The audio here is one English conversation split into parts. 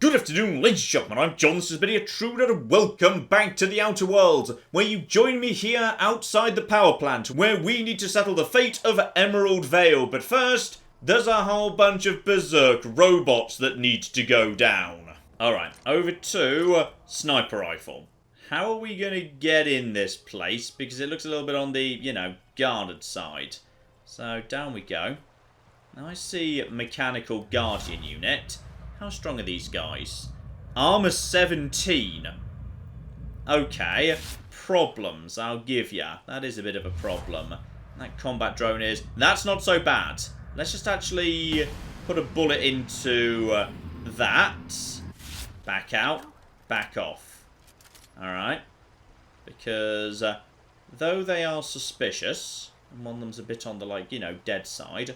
Good afternoon, ladies and gentlemen, I'm John, this has been a true and welcome back to the Outer Worlds, where you join me here outside the power plant, where we need to settle the fate of Emerald Vale. But first, there's a whole bunch of berserk robots that need to go down. Alright, over to sniper rifle. How are we going to get in this place? Because it looks a little bit on the, guarded side. So, down we go. Now I see mechanical guardian unit. How strong are these guys? Armor 17. Okay. Problems, I'll give ya. That is a bit of a problem. That combat drone is... That's not so bad. Let's just actually put a bullet into that. Back out. Back off. Alright. Because though they are suspicious, and one of them's a bit on the, dead side,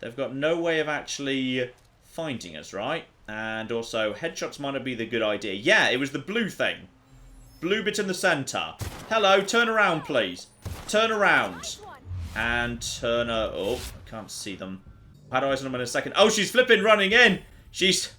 they've got no way of actually... finding us, right? And also, headshots might not be the good idea. Yeah, it was the blue thing. Blue bit in the center. Hello, turn around, please. Turn around. And turn her... Oh, I can't see them. How do I see them in a second? Oh, she's flipping running in. She's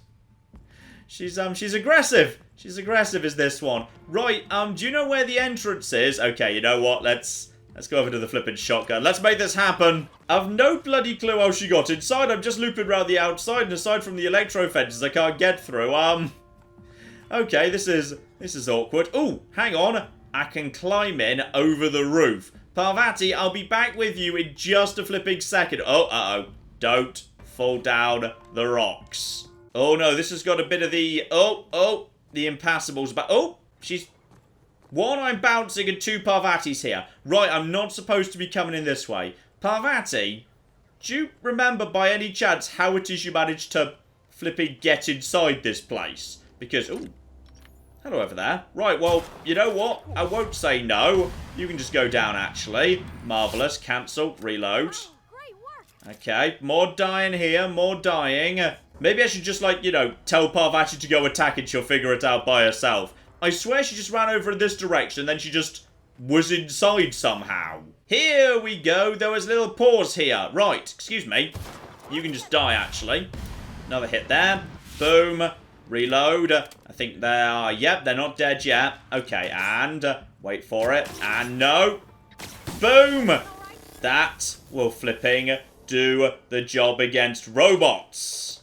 aggressive. She's aggressive, is this one. Right, do you know where the entrance is? Okay, you know what? Let's go over to the flipping shotgun. Let's make this happen. I've no bloody clue how she got inside. I'm just looping around the outside, and aside from the electro fences I can't get through. Okay, this is awkward. Ooh, hang on. I can climb in over the roof. Parvati, I'll be back with you in just a flipping second. Oh, uh-oh. Don't fall down the rocks. Oh, no, this has got a bit of the... the impassable's back. Oh, she's... One, I'm bouncing, and two, Parvati's here. Right, I'm not supposed to be coming in this way. Parvati, do you remember by any chance how it is you managed to flipping get inside this place? Because, ooh, hello over there. Right, well, you know what? I won't say no. You can just go down, actually. Marvellous. Cancel. Reload. Okay, more dying here. More dying. Maybe I should just, tell Parvati to go attack and she'll figure it out by herself. I swear she just ran over in this direction, then she just was inside somehow. Here we go. There was a little pause here. Right, excuse me. You can just die, actually. Another hit there. Boom. Reload. I think they are... Yep, they're not dead yet. Okay, and... wait for it. And no. Boom. That will flipping do the job against robots.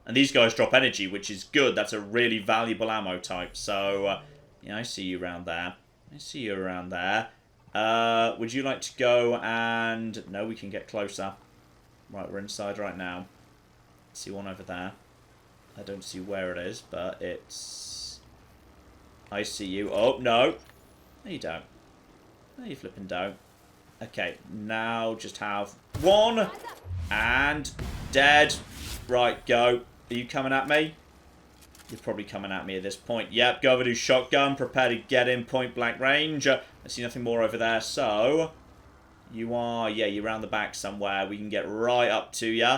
And these guys drop energy, which is good. That's a really valuable ammo type. So, yeah, I see you around there. I see you around there. Would you like to go and... No, we can get closer. Right, we're inside right now. See one over there. I don't see where it is, but it's... I see you. Oh, no. No, you don't. No, you flipping don't. Okay, now just have one. And dead. Right, go. Are you coming at me? You're probably coming at me at this point. Yep, go over to shotgun. Prepare to get in point blank range. I see nothing more over there. So, you are... Yeah, you're around the back somewhere. We can get right up to you.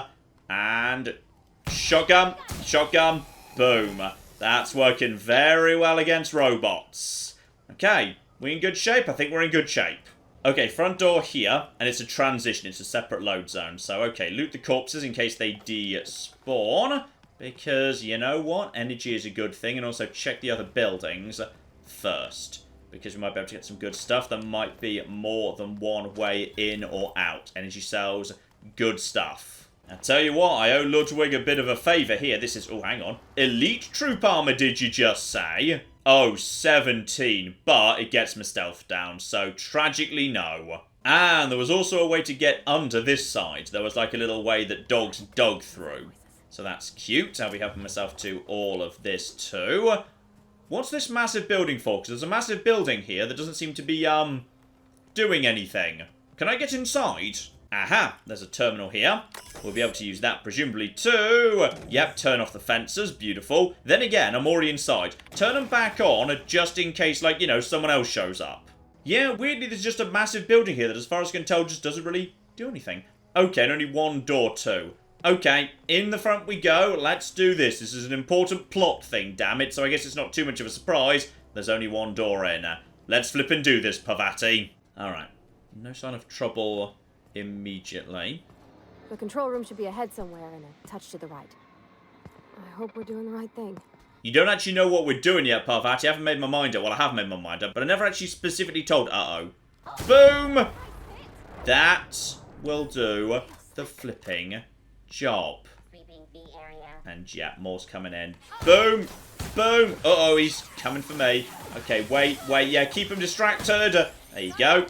And... Shotgun. Shotgun. Boom. That's working very well against robots. Okay, we in good shape? I think we're in good shape. Okay, front door here, and it's a transition. It's a separate load zone. So, okay, loot the corpses in case they despawn. Because, you know what? Energy is a good thing. And also check the other buildings first. Because we might be able to get some good stuff. There might be more than one way in or out. Energy cells, good stuff. I tell you what, I owe Ludwig a bit of a favour here. This is... Oh, hang on. Elite troop armour, did you just say? Oh, 17. But it gets my stealth down. So, tragically, no. And there was also a way to get under this side. There was like a little way that dogs dug through. So that's cute. I'll be helping myself to all of this too. What's this massive building for? Because there's a massive building here that doesn't seem to be, doing anything. Can I get inside? Aha, there's a terminal here. We'll be able to use that presumably too. Yep, turn off the fences. Beautiful. Then again, I'm already inside. Turn them back on just in case, someone else shows up. Yeah, weirdly, there's just a massive building here that, as far as I can tell, just doesn't really do anything. Okay, and only one door too. Okay, in the front we go. Let's do this. This is an important plot thing, damn it. So I guess it's not too much of a surprise. There's only one door in. Let's flip and do this, Parvati. Alright. No sign of trouble immediately. The control room should be ahead somewhere and a touch to the right. I hope we're doing the right thing. You don't actually know what we're doing yet, Parvati. I haven't made my mind up. Well, I have made my mind up, but I never actually specifically told. Uh-oh. Boom! That will do the flipping job. And yeah, more's coming in. Boom! Boom! Uh-oh, he's coming for me. Okay, wait. Yeah, keep him distracted. There you go.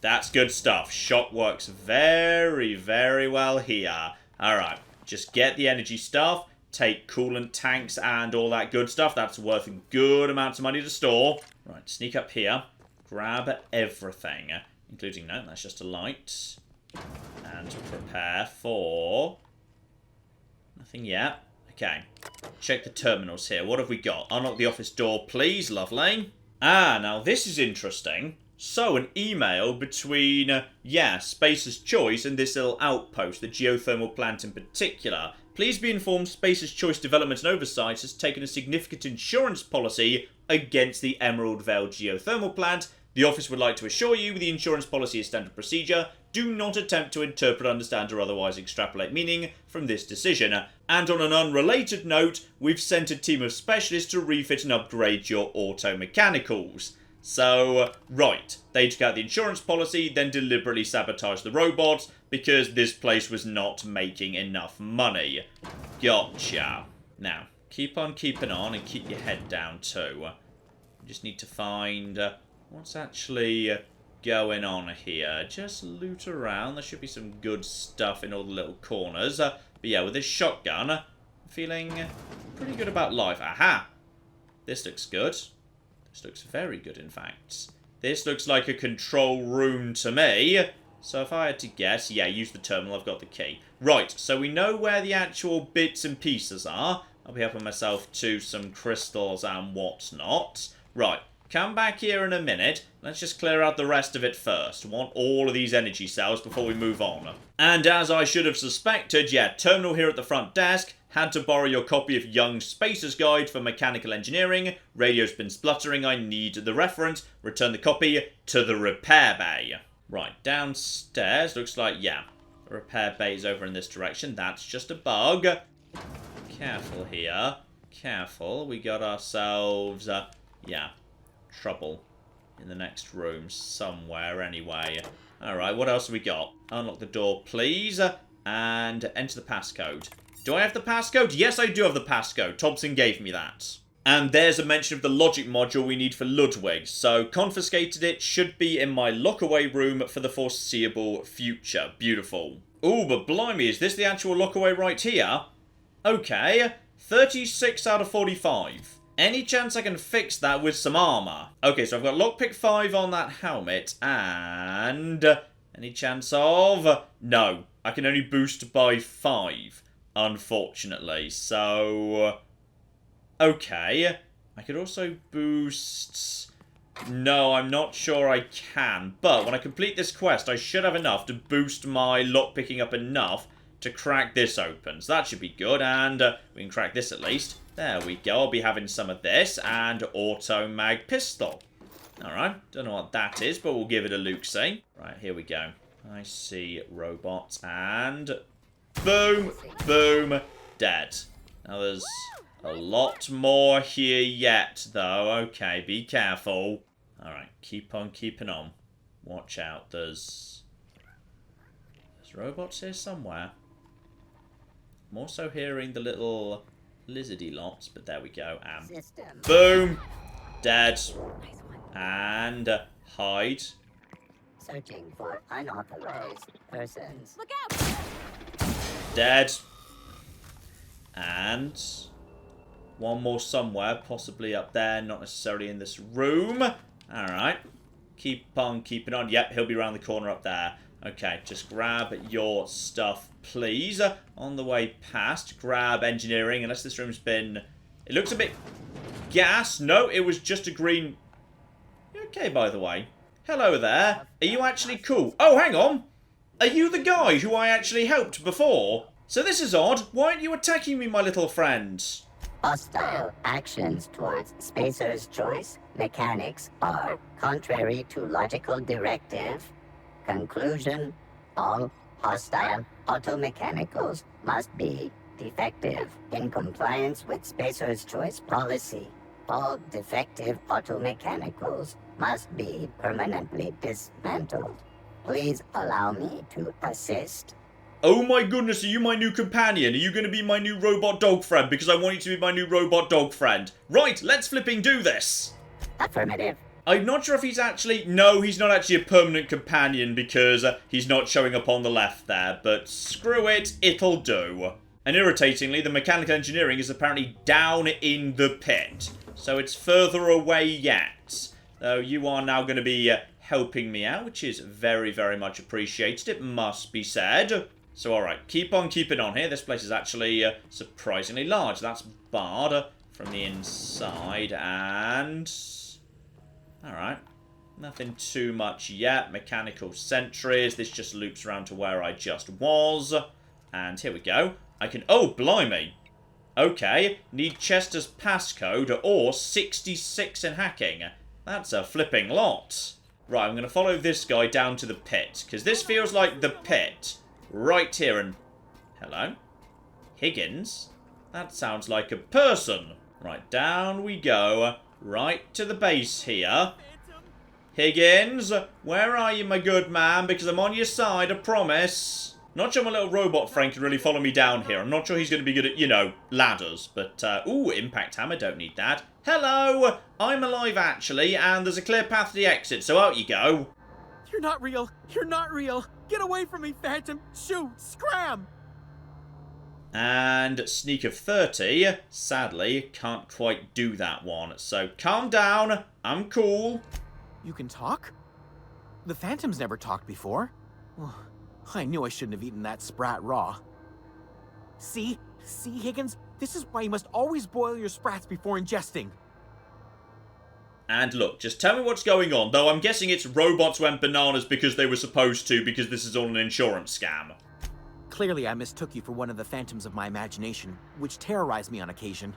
That's good stuff. Shock works very, very well here. Alright, just get the energy stuff. Take coolant tanks and all that good stuff. That's worth a good amount of money to store. Right, sneak up here. Grab everything. Including, no, that's just a light. And prepare for... nothing yet. Okay. Check the terminals here. What have we got? Unlock the office door, please. Lovely. Ah, now this is interesting. So, an email between, Spacer's Choice and this little outpost, the geothermal plant in particular. Please be informed Spacer's Choice Development and Oversight has taken a significant insurance policy against the Emerald Vale geothermal plant. The office would like to assure you the insurance policy is standard procedure. Do not attempt to interpret, understand, or otherwise extrapolate meaning from this decision. And on an unrelated note, we've sent a team of specialists to refit and upgrade your auto mechanicals. So, right, they took out the insurance policy, then deliberately sabotaged the robots because this place was not making enough money. Gotcha. Now, keep on keeping on and keep your head down too. You just need to find what's actually going on here. Just loot around. There should be some good stuff in all the little corners. But yeah, with this shotgun, I'm feeling pretty good about life. Aha! This looks good. This looks very good, in fact. This looks like a control room to me. So if I had to guess, yeah, use the terminal. I've got the key. Right, so we know where the actual bits and pieces are. I'll be helping myself to some crystals and whatnot. Right, come back here in a minute. Let's just clear out the rest of it first. I want all of these energy cells before we move on. And as I should have suspected, yeah, terminal here at the front desk. Had to borrow your copy of Young's Spacer's Guide for Mechanical Engineering. Radio's been spluttering. I need the reference. Return the copy to the repair bay. Right, downstairs. Looks like, yeah, the repair bay is over in this direction. That's just a bug. Careful here. Careful. We got ourselves, trouble in the next room somewhere anyway. Alright, what else have we got? Unlock the door, please. And enter the passcode. Do I have the passcode? Yes, I do have the passcode. Thompson gave me that. And there's a mention of the logic module we need for Ludwig. So, confiscated it. Should be in my lockaway room for the foreseeable future. Beautiful. Ooh, but blimey, is this the actual lockaway right here? Okay. 36 out of 45. Any chance I can fix that with some armor? Okay, so I've got lockpick 5 on that helmet. And... any chance of... no. I can only boost by 5. Unfortunately, so... okay. I could also boost... no, I'm not sure I can. But when I complete this quest, I should have enough to boost my lockpicking up enough to crack this open. So that should be good, and we can crack this at least. There we go. I'll be having some of this, and Automag Pistol. Alright, don't know what that is, but we'll give it a look-see. Right, here we go. I see robots, and... boom, boom, dead. Now there's a lot more here yet, though. Okay, be careful. Alright, keep on keeping on. Watch out, there's robots here somewhere. I'm also hearing the little lizardy lots, but there we go. And boom, dead. And hide. Searching for unauthorized persons. Look out! Dead. And one more somewhere, possibly up there, not necessarily in this room. Alright. Keep on keeping on. Yep, he'll be around the corner up there. Okay, just grab your stuff, please. On the way past, grab engineering, unless this room's been... it looks a bit gas. No, it was just a green... okay, by the way. Hello there. Are you actually cool? Oh, hang on. Are you the guy who I actually helped before? So this is odd. Why aren't you attacking me, my little friend? Hostile actions towards Spacer's Choice mechanics are contrary to logical directive. Conclusion: all hostile automechanicals must be defective. In compliance with Spacer's Choice policy, all defective automechanicals must be permanently dismantled. Please allow me to assist. Oh my goodness, are you my new companion? Are you going to be my new robot dog friend? Because I want you to be my new robot dog friend. Right, let's flipping do this. Affirmative. I'm not sure if he's actually... No, he's not actually a permanent companion because he's not showing up on the left there. But screw it, it'll do. And irritatingly, the mechanical engineering is apparently down in the pit. So it's further away yet. So you are now going to be helping me out, which is very, very much appreciated, it must be said. So alright, keep on keeping on here. This place is actually surprisingly large. That's barred from the inside and... Alright, nothing too much yet. Mechanical sentries. This just loops around to where I just was. And here we go. I can... Oh, blimey. Okay, need Chester's passcode or 66 in hacking. That's a flipping lot. Right, I'm going to follow this guy down to the pit, because this feels like the pit. Right here and... Hello? Higgins? That sounds like a person. Right, down we go. Right to the base here. Higgins, where are you, my good man? Because I'm on your side, I promise. Not sure my little robot friend can really follow me down here. I'm not sure he's going to be good at, you know, ladders. But, ooh, impact hammer, don't need that. Hello! I'm alive, actually, and there's a clear path to the exit, so out you go. You're not real! You're not real! Get away from me, Phantom! Shoot! Scram! And Sneak of 30, sadly, can't quite do that one. So calm down, I'm cool. You can talk? The Phantom's never talked before. Well, I knew I shouldn't have eaten that sprat raw. See, Higgins? This is why you must always boil your sprats before ingesting. And look, just tell me what's going on, though I'm guessing it's robots went bananas because they were supposed to, because this is all an insurance scam. Clearly I mistook you for one of the phantoms of my imagination, which terrorized me on occasion.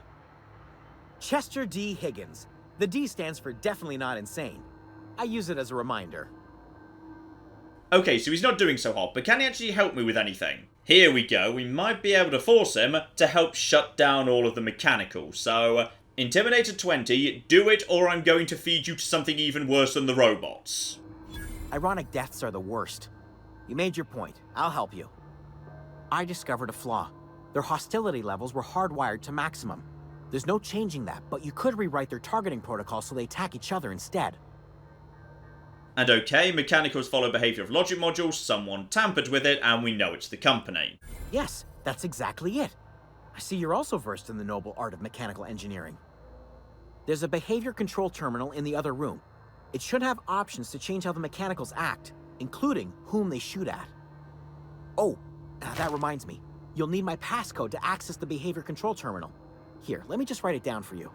Chester D. Higgins. The D stands for definitely not insane. I use it as a reminder. Okay, so he's not doing so hot, but can he actually help me with anything? Here we go, we might be able to force him to help shut down all of the mechanicals. So, Intimidator 20, do it or I'm going to feed you to something even worse than the robots. Ironic deaths are the worst. You made your point. I'll help you. I discovered a flaw. Their hostility levels were hardwired to maximum. There's no changing that, but you could rewrite their targeting protocol so they attack each other instead. And okay, mechanicals follow behavior of logic modules, someone tampered with it, and we know it's the company. Yes, that's exactly it. I see you're also versed in the noble art of mechanical engineering. There's a behavior control terminal in the other room. It should have options to change how the mechanicals act, including whom they shoot at. Oh, that reminds me. You'll need my passcode to access the behavior control terminal. Here, let me just write it down for you.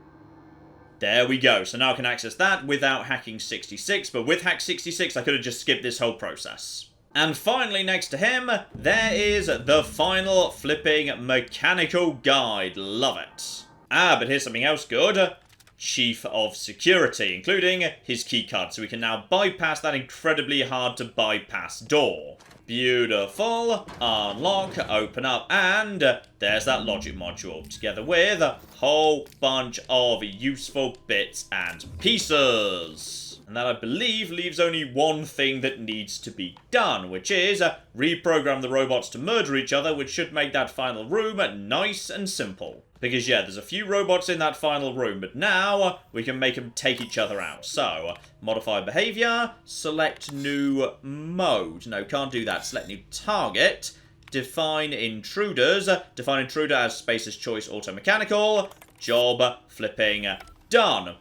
There we go. So now I can access that without hacking 66, but with hack 66 I could have just skipped this whole process. And finally, next to him, there is the final flipping mechanical guide. Love it. Ah, but here's something else good. Chief of Security, including his keycard, so we can now bypass that incredibly hard to bypass door. Beautiful. Unlock, open up, and there's that logic module, together with a whole bunch of useful bits and pieces. And that, I believe, leaves only one thing that needs to be done, which is reprogram the robots to murder each other, which should make that final room nice and simple. Because, yeah, there's a few robots in that final room, but now we can make them take each other out. So, modify behavior, select new mode. No, can't do that. Select new target, define intruders, define intruder as Spacer's Choice auto-mechanical, job flipping done.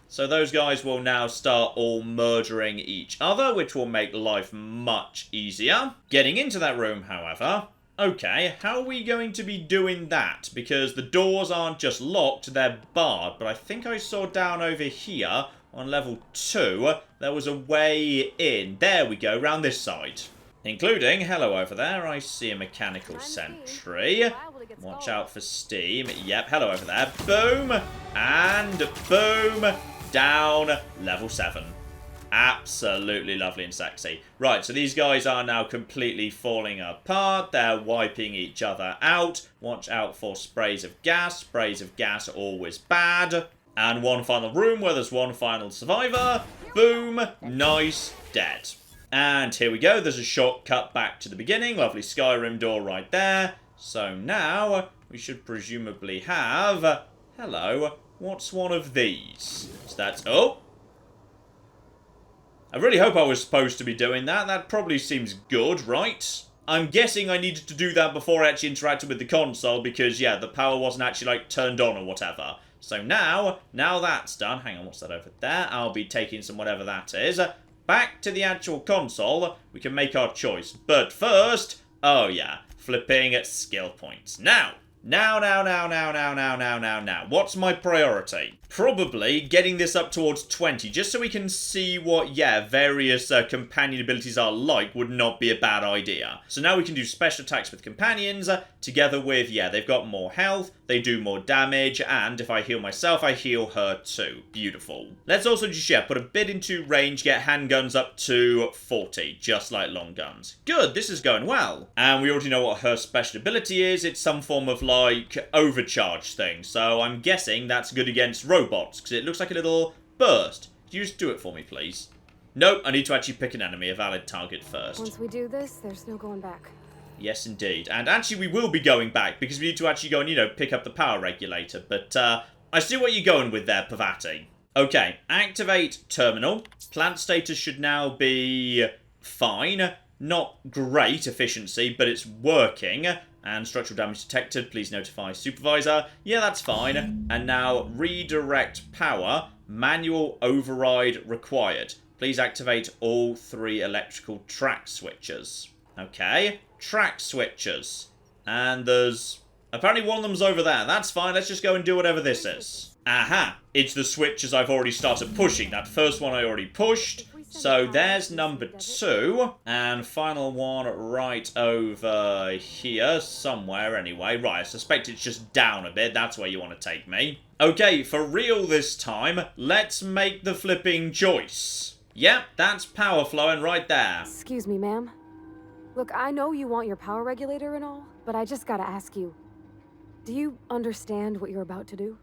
So those guys will now start all murdering each other, which will make life much easier. Getting into that room, however... Okay, how are we going to be doing that? Because the doors aren't just locked, they're barred. But I think I saw down over here, on level 2, there was a way in. There we go, round this side. Including, hello over there, I see a mechanical sentry. Watch out for steam. Yep, hello over there. Boom! And boom! Down level 7. Absolutely lovely and sexy. Right, so these guys are now completely falling apart. They're wiping each other out. Watch out for sprays of gas. Sprays of gas are always bad. And one final room where there's one final survivor. Boom. Nice. Dead. And here we go. There's a shortcut back to the beginning. Lovely Skyrim door right there. So now we should presumably have... Hello. What's one of these? So that's... Oh! I really hope I was supposed to be doing that. That probably seems good, right? I'm guessing I needed to do that before I actually interacted with the console because, yeah, the power wasn't actually, like, turned on or whatever. So now that's done. Hang on, what's that over there? I'll be taking some whatever that is. Back to the actual console. We can make our choice. But first, oh yeah, flipping at skill points. Now. What's my priority? Probably getting this up towards 20, just so we can see what, yeah, various companion abilities are like would not be a bad idea. So now we can do special attacks with companions, together with, yeah, they've got more health, they do more damage, and if I heal myself, I heal her too. Beautiful. Let's also just, yeah, put a bit into range, get handguns up to 40, just like long guns. Good, this is going well. And we already know what her special ability is. It's some form of, like, overcharge thing. So I'm guessing that's good against robots, because it looks like a little burst. Could you just do it for me, please? Nope, I need to actually pick an enemy, a valid target first. Once we do this, there's no going back. Yes, indeed. And actually, we will be going back, because we need to actually go and, you know, pick up the power regulator. But, I see what you're going with there, Pavati. Okay, activate terminal. Plant status should now be fine. Not great efficiency, but it's working. And structural damage detected, please notify supervisor. Yeah, that's fine. And now redirect power, manual override required. Please activate all 3 electrical track switches. Okay, track switches. And there's... apparently one of them's over there. That's fine, let's just go and do whatever this is. Aha, it's the switches I've already started pushing. That first one I already pushed. So there's number 2, and final one right over here, somewhere anyway. Right, I suspect it's just down a bit, that's where you want to take me. Okay, for real this time, let's make the flipping choice. Yep, that's power flowing right there. Excuse me, ma'am. Look, I know you want your power regulator and all, but I just gotta ask you, do you understand what you're about to do?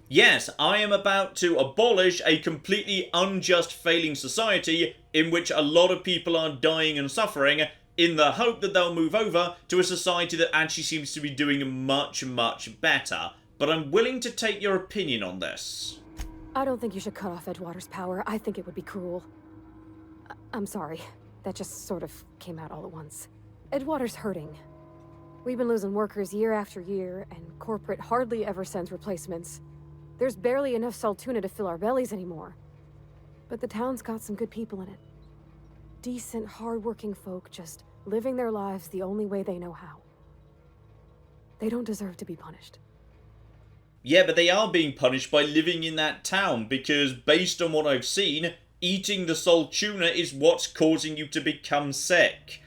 Yes, I am about to abolish a completely unjust failing society in which a lot of people are dying and suffering in the hope that they'll move over to a society that actually seems to be doing much, much better. But I'm willing to take your opinion on this. I don't think you should cut off Edgewater's power. I think it would be cruel. I'm sorry. That just sort of came out all at once. Edgewater's hurting. We've been losing workers year after year, and corporate hardly ever sends replacements. There's barely enough Saltuna to fill our bellies anymore. But the town's got some good people in it. Decent, hard-working folk just living their lives the only way they know how. They don't deserve to be punished. Yeah, but they are being punished by living in that town, because based on what I've seen, eating the Saltuna is what's causing you to become sick.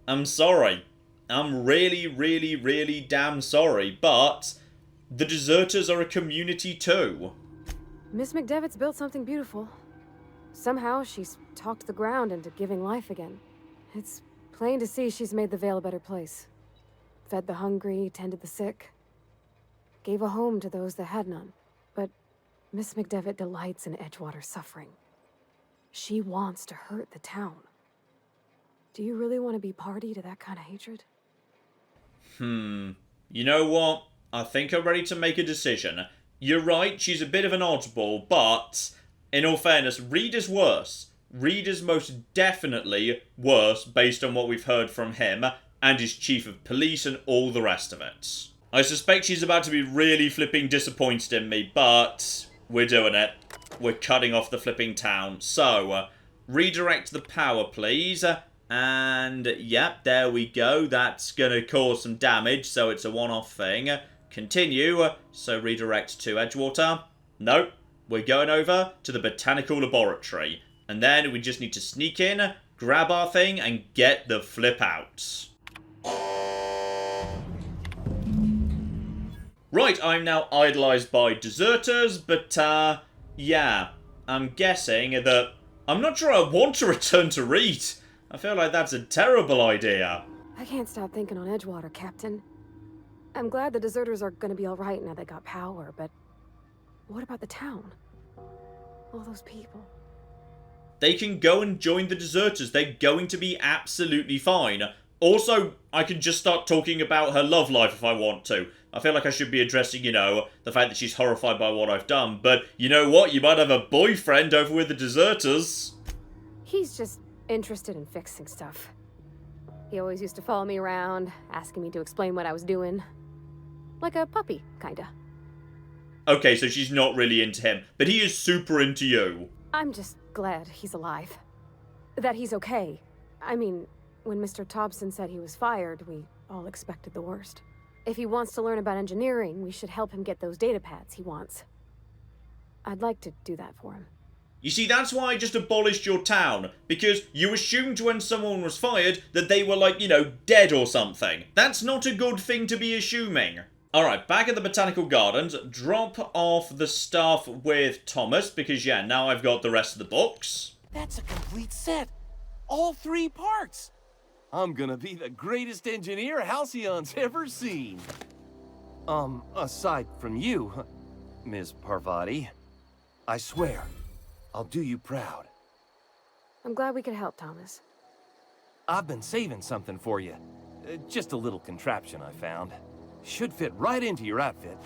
I'm sorry. I'm really, really, really damn sorry, but... the deserters are a community too. Miss McDevitt's built something beautiful. Somehow she's talked the ground into giving life again. It's plain to see she's made the Vale a better place. Fed the hungry, tended the sick. Gave a home to those that had none. But Miss McDevitt delights in Edgewater's suffering. She wants to hurt the town. Do you really want to be party to that kind of hatred? You know what? I think I'm ready to make a decision. You're right, she's a bit of an oddball, but, in all fairness, Reed is worse. Reed is most definitely worse based on what we've heard from him, and his chief of police and all the rest of it. I suspect she's about to be really flipping disappointed in me, but we're doing it. We're cutting off the flipping town. So, redirect the power, please. And, yep, there we go. That's going to cause some damage, so it's a one-off thing. Continue, so redirect to Edgewater. Nope, we're going over to the Botanical Laboratory. And then we just need to sneak in, grab our thing, and get the flip out. Right, I'm now idolized by deserters, but, yeah, I'm guessing that I'm not sure I want to return to Reed. I feel like that's a terrible idea. I can't stop thinking on Edgewater, Captain. I'm glad the deserters are gonna be alright now they got power, but what about the town? All those people. They can go and join the deserters. They're going to be absolutely fine. Also, I can just start talking about her love life if I want to. I feel like I should be addressing, you know, the fact that she's horrified by what I've done. But you know what? You might have a boyfriend over with the deserters. He's just interested in fixing stuff. He always used to follow me around, asking me to explain what I was doing. Like a puppy, kinda. Okay, so she's not really into him, but he is super into you. I'm just glad he's alive. That he's okay. I mean, when Mr. Thompson said he was fired, we all expected the worst. If he wants to learn about engineering, we should help him get those data pads he wants. I'd like to do that for him. You see, that's why I just abolished your town, because you assumed when someone was fired that they were, like, you know, dead or something. That's not a good thing to be assuming. Alright, back at the Botanical Gardens, drop off the stuff with Thomas, because, yeah, now I've got the rest of the books. That's a complete set. All 3 parts. I'm gonna be the greatest engineer Halcyon's ever seen. Aside from you, Ms. Parvati, I swear, I'll do you proud. I'm glad we could help, Thomas. I've been saving something for you. Just a little contraption I found. Should fit right into your outfit.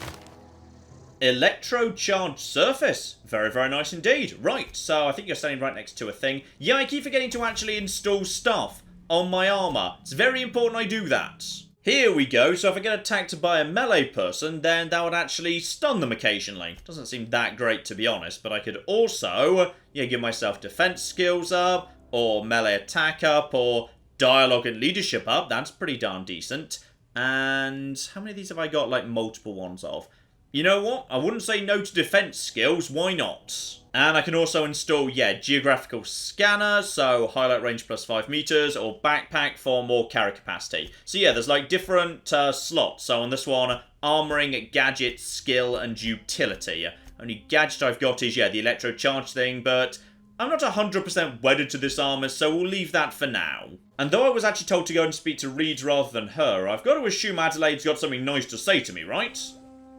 Electro-charged surface. Very, very nice indeed. Right, so I think you're standing right next to a thing. Yeah, I keep forgetting to actually install stuff on my armor. It's very important I do that. Here we go. So if I get attacked by a melee person, then that would actually stun them occasionally. Doesn't seem that great, to be honest, but I could also, yeah, give myself defense skills up, or melee attack up, or dialogue and leadership up. That's pretty darn decent. And how many of these have I got, like, multiple ones of? You know what? I wouldn't say no to defense skills. Why not? And I can also install, yeah, geographical scanner, so highlight range plus 5 meters, or backpack for more carry capacity. So yeah, there's like different slots. So on this one, armoring, gadget, skill, and utility. Only gadget I've got is, yeah, the electro charge thing, but I'm not 100% wedded to this armor, so we'll leave that for now. And though I was actually told to go and speak to Reed rather than her, I've got to assume Adelaide's got something nice to say to me, right?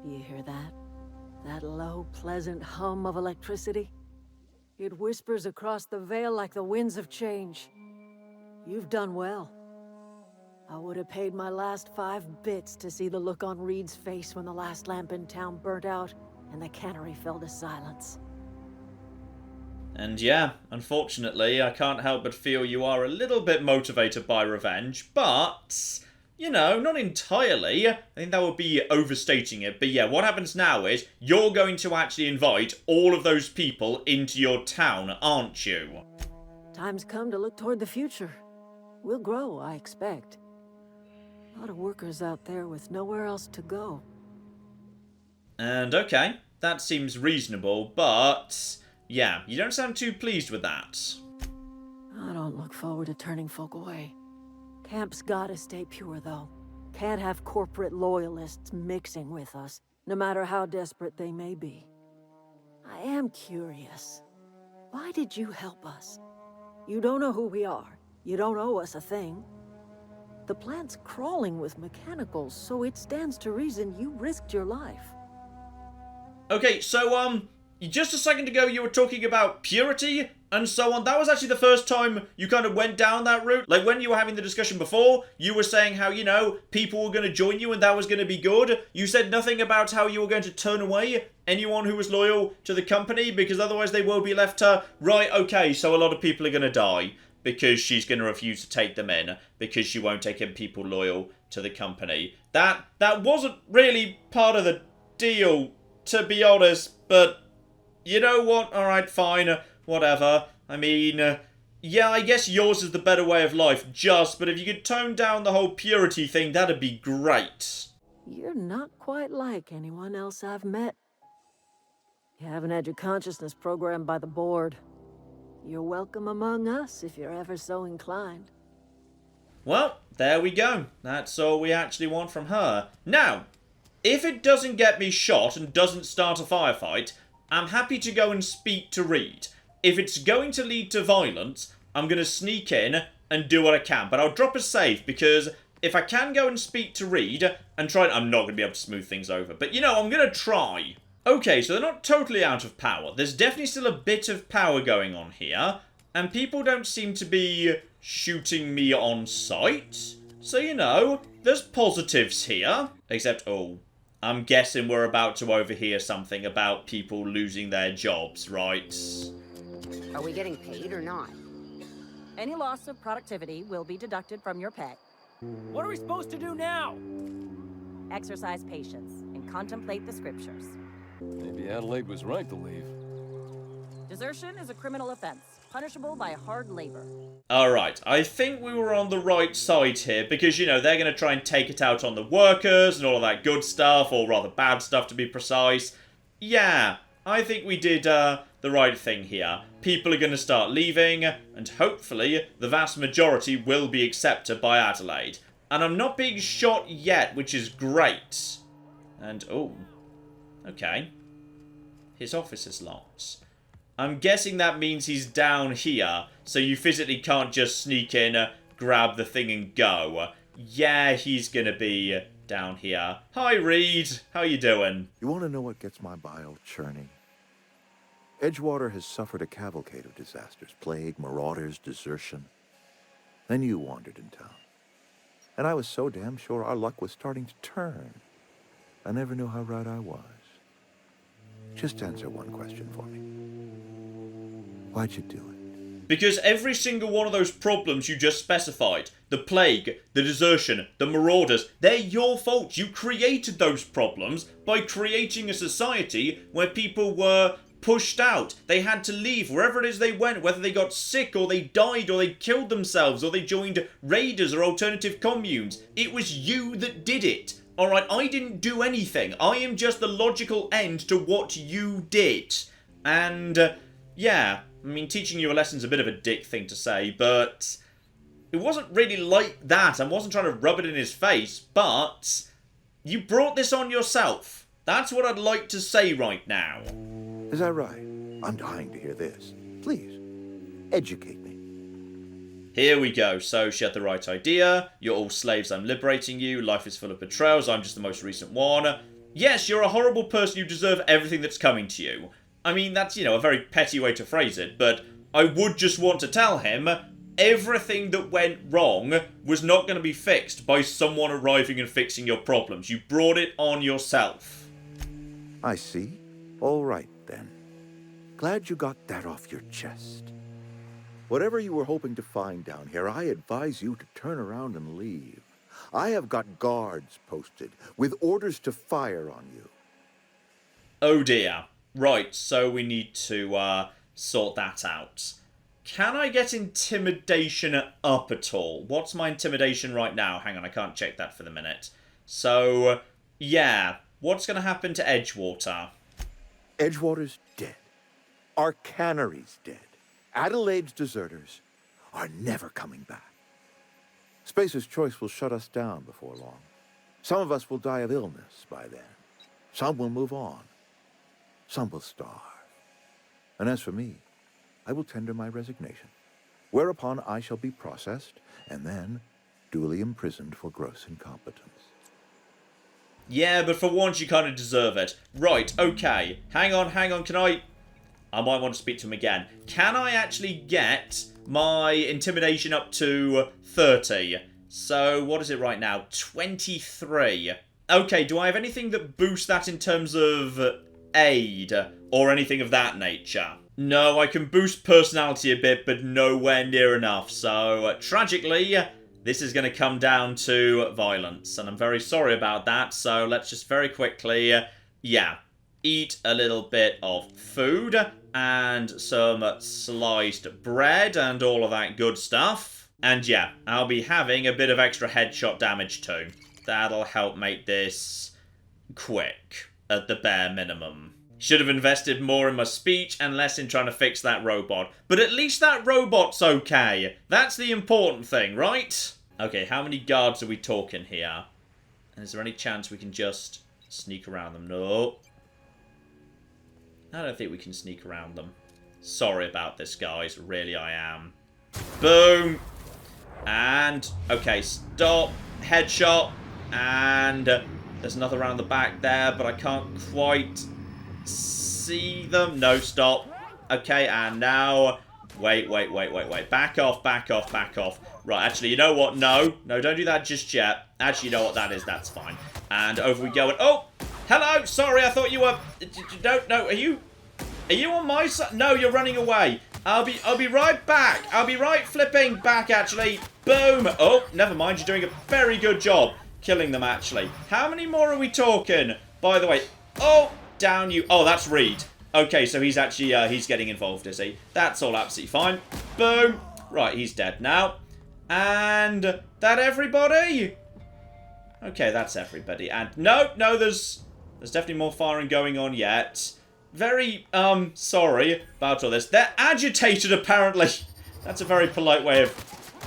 You hear that? That low, pleasant hum of electricity? It whispers across the Vale like the winds of change. You've done well. I would have paid my last 5 bits to see the look on Reed's face when the last lamp in town burnt out and the cannery fell to silence. And yeah, unfortunately, I can't help but feel you are a little bit motivated by revenge, but you know, not entirely. I think that would be overstating it. But yeah, what happens now is you're going to actually invite all of those people into your town, aren't you? Time's come to look toward the future. We'll grow, I expect. A lot of workers out there with nowhere else to go. And okay, that seems reasonable, but yeah, you don't sound too pleased with that. I don't look forward to turning folk away. Camp's gotta stay pure, though. Can't have corporate loyalists mixing with us, no matter how desperate they may be. I am curious. Why did you help us? You don't know who we are. You don't owe us a thing. The plant's crawling with mechanicals, so it stands to reason you risked your life. Okay, so, just a second ago you were talking about purity and so on. That was actually the first time you kind of went down that route. Like, when you were having the discussion before, you were saying how, you know, people were going to join you and that was going to be good. You said nothing about how you were going to turn away anyone who was loyal to the company, because otherwise they will be left to, right, okay, so a lot of people are going to die because she's going to refuse to take them in, because she won't take in people loyal to the company. That wasn't really part of the deal, to be honest, but you know what? Alright, fine, whatever. I mean, yeah, I guess yours is the better way of life, but if you could tone down the whole purity thing, that'd be great. You're not quite like anyone else I've met. You haven't had your consciousness programmed by the board. You're welcome among us if you're ever so inclined. Well, there we go. That's all we actually want from her. Now, if it doesn't get me shot and doesn't start a firefight, I'm happy to go and speak to Reed. if it's going to lead to violence, I'm going to sneak in and do what I can. But I'll drop a save, because if I can go and speak to Reed and try... I'm not going to be able to smooth things over. But, you know, I'm going to try. Okay, so they're not totally out of power. There's definitely still a bit of power going on here. And people don't seem to be shooting me on sight. So, you know, there's positives here. Except, oh, I'm guessing we're about to overhear something about people losing their jobs, right? Are we getting paid or not? Any loss of productivity will be deducted from your pay. What are we supposed to do now? Exercise patience and contemplate the scriptures. Maybe Adelaide was right to leave. Desertion is a criminal offense, punishable by hard labor. Alright, I think we were on the right side here, because, you know, they're going to try and take it out on the workers and all of that good stuff, or rather bad stuff to be precise. Yeah, I think we did the right thing here. People are going to start leaving, and hopefully the vast majority will be accepted by Adelaide. And I'm not being shot yet, which is great. And, oh, okay. His office is locked. I'm guessing that means he's down here, so you physically can't just sneak in, grab the thing and go. Yeah, he's gonna be down here. Hi, Reed. How you doing? You want to know what gets my bile churning? Edgewater has suffered a cavalcade of disasters. Plague, marauders, desertion. Then you wandered in town. And I was so damn sure our luck was starting to turn. I never knew how right I was. Just answer one question for me. Why'd you do it? Because every single one of those problems you just specified, the plague, the desertion, the marauders, they're your fault. You created those problems by creating a society where people were pushed out. They had to leave wherever it is they went, whether they got sick or they died or they killed themselves or they joined raiders or alternative communes. It was you that did it. Alright, I didn't do anything. I am just the logical end to what you did. And, yeah, I mean, teaching you a lesson's a bit of a dick thing to say, but it wasn't really like that. I wasn't trying to rub it in his face, but you brought this on yourself. That's what I'd like to say right now. Is that right? I'm dying to hear this. Please, educate me. Here we go. So, she had the right idea. You're all slaves, I'm liberating you. Life is full of betrayals, I'm just the most recent one. Yes, you're a horrible person, you deserve everything that's coming to you. I mean, that's, you know, a very petty way to phrase it, but I would just want to tell him everything that went wrong was not going to be fixed by someone arriving and fixing your problems. You brought it on yourself. I see. All right, then. Glad you got that off your chest. Whatever you were hoping to find down here, I advise you to turn around and leave. I have got guards posted with orders to fire on you. Oh dear. Right, so we need to sort that out. Can I get intimidation up at all? What's my intimidation right now? Hang on, I can't check that for the minute. So, yeah. What's going to happen to Edgewater? Edgewater's dead. Our cannery's dead. Adelaide's deserters are never coming back. Spacer's Choice will shut us down before long. Some of us will die of illness by then. Some will move on. Some will starve. And as for me, I will tender my resignation, whereupon I shall be processed and then duly imprisoned for gross incompetence. Yeah, but for once you kind of deserve it. Right, okay. Hang on, can I might want to speak to him again. Can I actually get my intimidation up to 30? So, what is it right now? 23. Okay, do I have anything that boosts that in terms of aid or anything of that nature? No, I can boost personality a bit, but nowhere near enough. So, tragically, this is going to come down to violence, and I'm very sorry about that. So, let's just very quickly, yeah, eat a little bit of food and some sliced bread and all of that good stuff. And yeah, I'll be having a bit of extra headshot damage too. That'll help make this quick, at the bare minimum. Should have invested more in my speech and less in trying to fix that robot. But at least that robot's okay. That's the important thing, right? Okay, how many guards are we talking here? And is there any chance we can just sneak around them? No. I don't think we can sneak around them. Sorry about this, guys. Really, I am. Boom. And, okay, stop. Headshot. And there's another round the back there, but I can't quite see them. No, stop. Okay, and now... Wait. Back off. Right, actually, you know what? No, don't do that just yet. Actually, you know what that is? That's fine. And over we go. And, oh! Hello! Sorry, I thought you were... No, are you on my side? No, you're running away. I'll be right back. I'll be right flipping back, actually. Boom! Oh, never mind. You're doing a very good job killing them, actually. How many more are we talking? By the way... Oh! Down you... Oh, that's Reed. Okay, so he's actually... he's getting involved, is he? That's all absolutely fine. Boom! Right, he's dead now. And... That everybody? Okay, that's everybody. And... No, there's definitely more firing going on yet. Very, sorry about all this. They're agitated, apparently. That's a very polite way of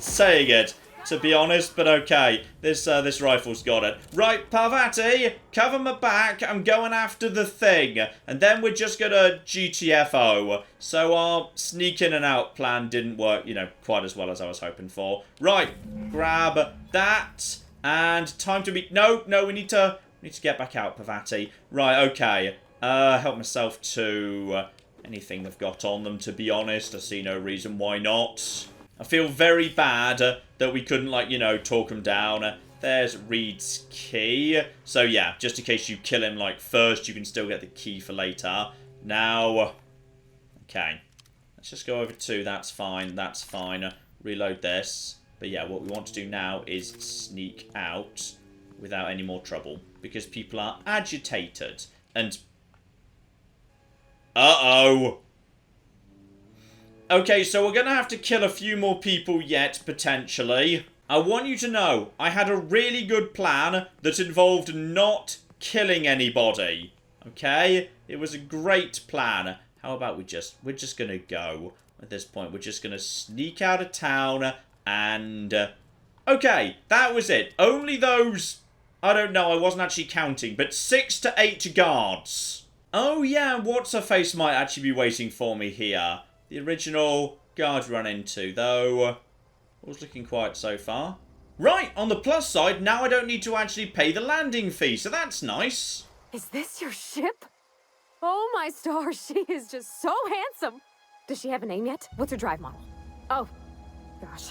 saying it, to be honest, but okay. This rifle's got it. Right, Parvati, cover my back. I'm going after the thing. And then we're just gonna GTFO. So our sneak in and out plan didn't work, you know, quite as well as I was hoping for. Right, grab that. And time to meet... No, we need to get back out, Parvati. Right, okay. Help myself to anything they've got on them, to be honest. I see no reason why not. I feel very bad that we couldn't, like, you know, talk them down. There's Reed's key. So, yeah, just in case you kill him, like, first, you can still get the key for later. Now, okay. Let's just go over to, that's fine. Reload this. But, yeah, what we want to do now is sneak out without any more trouble. Because people are agitated. And... Uh-oh. Okay, so we're going to have to kill a few more people yet, potentially. I want you to know, I had a really good plan that involved not killing anybody. Okay? It was a great plan. How about we're just going to go at this point. We're just going to sneak out of town and... okay, that was it. Only those... I don't know, I wasn't actually counting, but 6 to 8 guards. Oh yeah, What's-Her-Face might actually be waiting for me here. The original guard run into, though, was looking quiet so far. Right, on the plus side, now I don't need to actually pay the landing fee, so that's nice. Is this your ship? Oh my stars, she is just so handsome. Does she have a name yet? What's her drive model? Oh, gosh.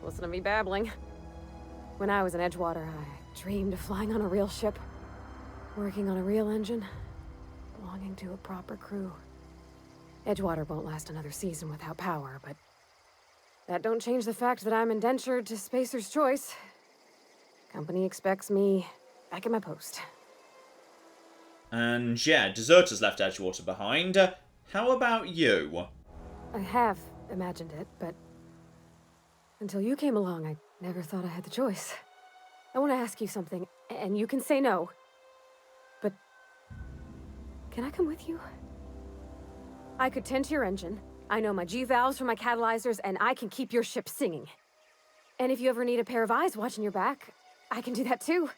Listen to me babbling. When I was in Edgewater, I dreamed of flying on a real ship, working on a real engine, belonging to a proper crew. Edgewater won't last another season without power, but that don't change the fact that I'm indentured to Spacer's Choice. Company expects me back at my post. And yeah, deserters left Edgewater behind. How about you? I have imagined it, but until you came along, I never thought I had the choice. I want to ask you something, and you can say no. But can I come with you? I could tend to your engine. I know my G-valves from my catalyzers, and I can keep your ship singing. And if you ever need a pair of eyes watching your back, I can do that too.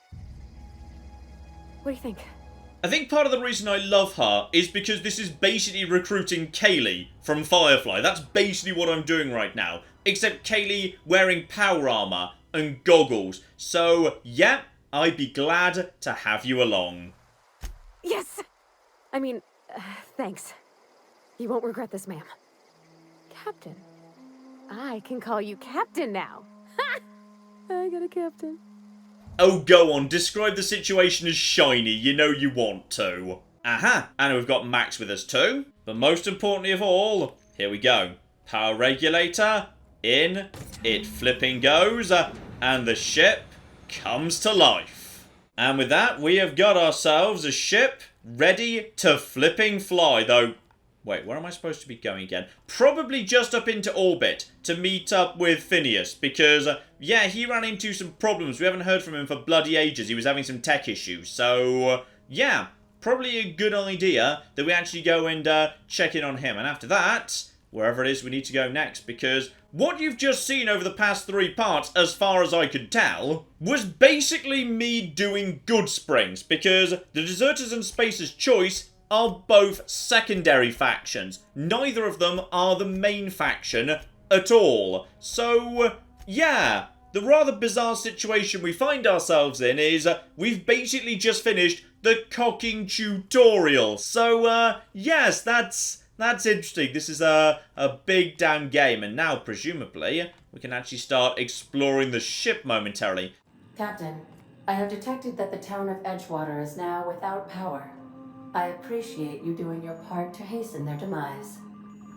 What do you think? I think part of the reason I love her is because this is basically recruiting Kaylee from Firefly. That's basically what I'm doing right now. Except Kaylee wearing power armor and goggles. So, yeah, I'd be glad to have you along. Yes! I mean, thanks. You won't regret this, ma'am. Captain. I can call you Captain now. Ha! I got a captain. Oh, go on. Describe the situation as shiny. You know you want to. Aha. And we've got Max with us too. But most importantly of all, here we go. Power regulator. In. It flipping goes. And the ship comes to life. And with that, we have got ourselves a ship ready to flipping fly. Though... wait, where am I supposed to be going again? Probably just up into orbit to meet up with Phineas. Because, yeah, he ran into some problems. We haven't heard from him for bloody ages. He was having some tech issues. So, yeah, probably a good idea that we actually go and check in on him. And after that, wherever it is we need to go next. Because what you've just seen over the past 3 parts, as far as I could tell, was basically me doing good springs. Because the Deserters and Spacer's Choice are both secondary factions. Neither of them are the main faction at all. So, yeah, the rather bizarre situation we find ourselves in is we've basically just finished the cocking tutorial. So, yes, that's interesting. This is a big damn game, and now, presumably, we can actually start exploring the ship momentarily. Captain, I have detected that the town of Edgewater is now without power. I appreciate you doing your part to hasten their demise.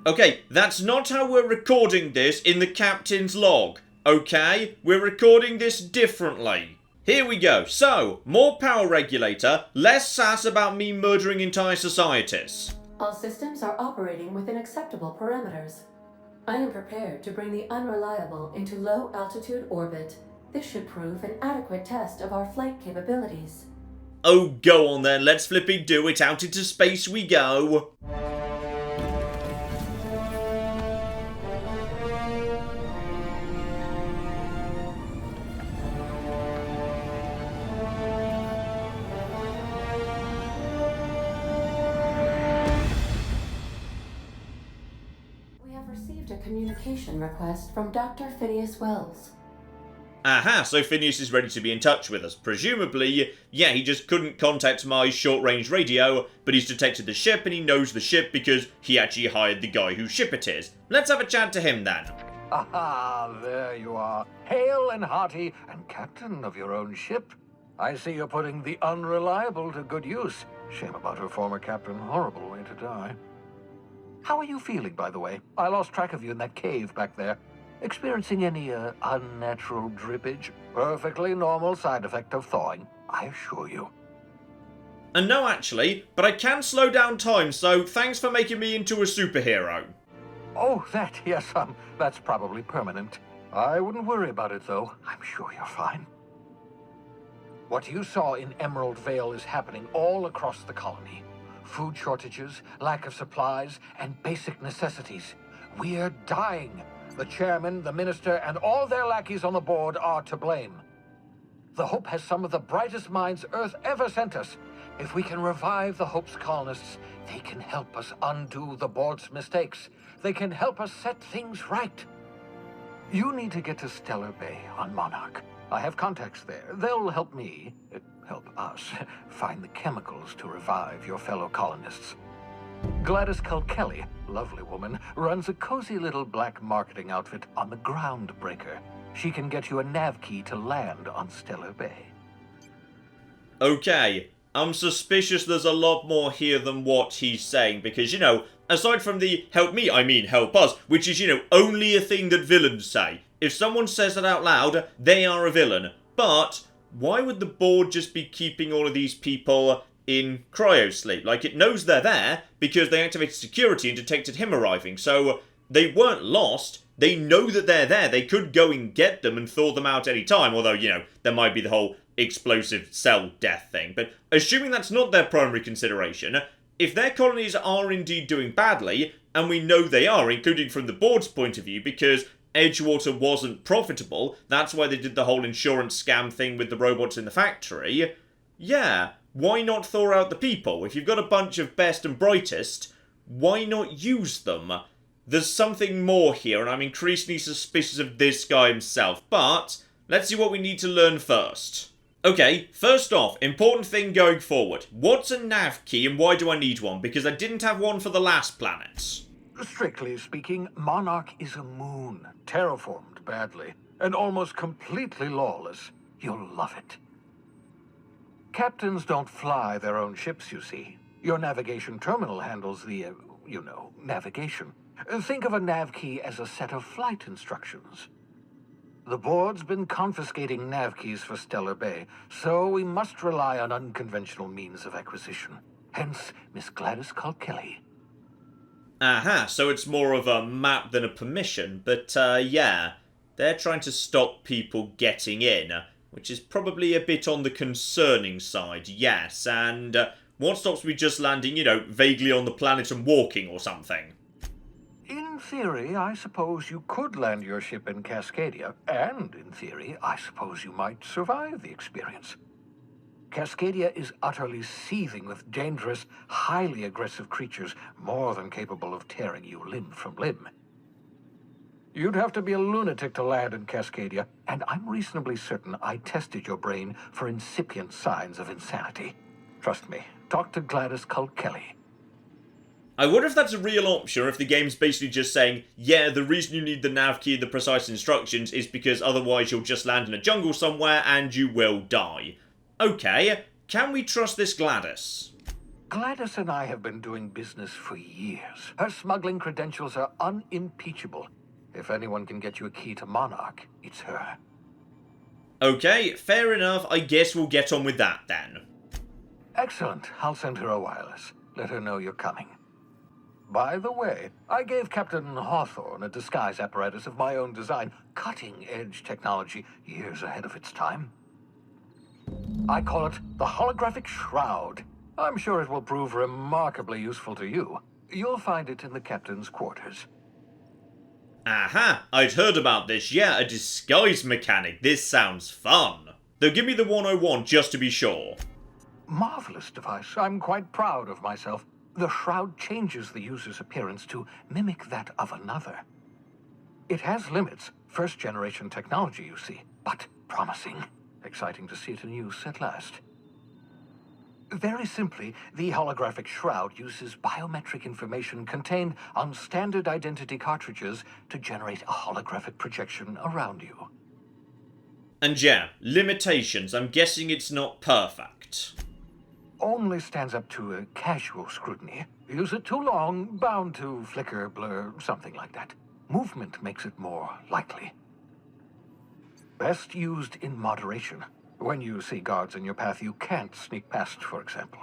Okay, that's not how we're recording this in the captain's log, okay? We're recording this differently. Here we go. So, more power regulator, less sass about me murdering entire societies. All systems are operating within acceptable parameters. I am prepared to bring the unreliable into low-altitude orbit. This should prove an adequate test of our flight capabilities. Oh, go on then. Let's flipping do it. Out into space we go. A communication request from Dr. Phineas Wells. Aha, so Phineas is ready to be in touch with us. Presumably, yeah, he just couldn't contact my short-range radio, but he's detected the ship and he knows the ship because he actually hired the guy whose ship it is. Let's have a chat to him then. Aha, there you are. Hale and hearty and captain of your own ship. I see you're putting the unreliable to good use. Shame about her former captain. Horrible way to die. How are you feeling, by the way? I lost track of you in that cave back there. Experiencing any, unnatural drippage? Perfectly normal side effect of thawing, I assure you. And no, actually, but I can slow down time, so thanks for making me into a superhero. Oh, that, yes, that's probably permanent. I wouldn't worry about it, though. I'm sure you're fine. What you saw in Emerald Vale is happening all across the colony. Food shortages, lack of supplies, and basic necessities. We're dying. The chairman, the minister, and all their lackeys on the board are to blame. The Hope has some of the brightest minds Earth ever sent us. If we can revive the Hope's colonists, they can help us undo the board's mistakes. They can help us set things right. You need to get to Stellar Bay on Monarch. I have contacts there. They'll help me, help us, find the chemicals to revive your fellow colonists. Gladys Kelly, lovely woman, runs a cozy little black marketing outfit on the Groundbreaker. She can get you a nav key to land on Stellar Bay. Okay, I'm suspicious there's a lot more here than what he's saying, because, you know, aside from the help me, I mean help us, which is, you know, only a thing that villains say. If someone says that out loud, they are a villain. But why would the board just be keeping all of these people in cryosleep? Like, it knows they're there because they activated security and detected him arriving. So they weren't lost. They know that they're there. They could go and get them and thaw them out any time. Although, you know, there might be the whole explosive cell death thing. But assuming that's not their primary consideration, if their colonies are indeed doing badly, and we know they are, including from the board's point of view, because Edgewater wasn't profitable, that's why they did the whole insurance scam thing with the robots in the factory, yeah, why not thaw out the people? If you've got a bunch of best and brightest, why not use them? There's something more here, and I'm increasingly suspicious of this guy himself, but let's see what we need to learn first. Okay, first off, important thing going forward. What's a nav key and why do I need one? Because I didn't have one for the last planet. Strictly speaking, Monarch is a moon, terraformed badly, and almost completely lawless. You'll love it. Captains don't fly their own ships, you see. Your navigation terminal handles the, navigation. Think of a nav key as a set of flight instructions. The board's been confiscating nav keys for Stellar Bay, so we must rely on unconventional means of acquisition. Hence, Miss Gladys Kelly. Aha, so it's more of a map than a permission, but yeah, they're trying to stop people getting in, which is probably a bit on the concerning side, yes, and what stops me just landing, you know, vaguely on the planet and walking or something? In theory, I suppose you could land your ship in Cascadia, and in theory, I suppose you might survive the experience. Cascadia is utterly seething with dangerous, highly aggressive creatures, more than capable of tearing you limb from limb. You'd have to be a lunatic to land in Cascadia, and I'm reasonably certain I tested your brain for incipient signs of insanity. Trust me, talk to Gladys Culkelly. I wonder if that's a real option, or if the game's basically just saying, yeah, the reason you need the nav key and the precise instructions is because otherwise you'll just land in a jungle somewhere and you will die. Okay, can we trust this Gladys? Gladys and I have been doing business for years. Her smuggling credentials are unimpeachable. If anyone can get you a key to Monarch, it's her. Okay, fair enough. I guess we'll get on with that then. Excellent. I'll send her a wireless. Let her know you're coming. By the way, I gave Captain Hawthorne a disguise apparatus of my own design, cutting-edge technology years ahead of its time. I call it the Holographic Shroud. I'm sure it will prove remarkably useful to you. You'll find it in the captain's quarters. Aha, I'd heard about this. Yeah, a disguise mechanic. This sounds fun. Though give me the 101 just to be sure. Marvelous device. I'm quite proud of myself. The shroud changes the user's appearance to mimic that of another. It has limits. First-generation technology, you see, but promising. Exciting to see it in use at last. Very simply, the holographic shroud uses biometric information contained on standard identity cartridges to generate a holographic projection around you. And yeah, limitations. I'm guessing it's not perfect. Only stands up to a casual scrutiny. Use it too long, bound to flicker, blur, something like that. Movement makes it more likely. Best used in moderation. When you see guards in your path you can't sneak past, for example.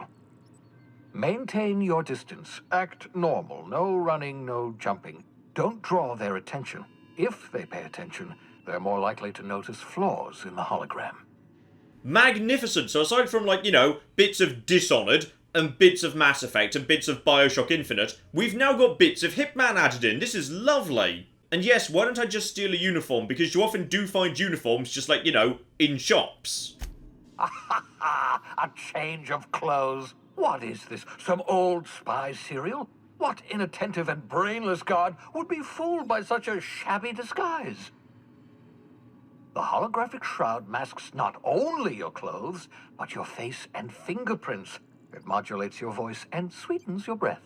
Maintain your distance. Act normal. No running, no jumping. Don't draw their attention. If they pay attention, they're more likely to notice flaws in the hologram. Magnificent. So aside from, like, you know, bits of Dishonored and bits of Mass Effect and bits of Bioshock Infinite, we've now got bits of Hitman added in. This is lovely. And yes, why don't I just steal a uniform? Because you often do find uniforms just like, you know, in shops. A change of clothes. What is this? Some old spy serial? What inattentive and brainless guard would be fooled by such a shabby disguise? The holographic shroud masks not only your clothes, but your face and fingerprints. It modulates your voice and sweetens your breath.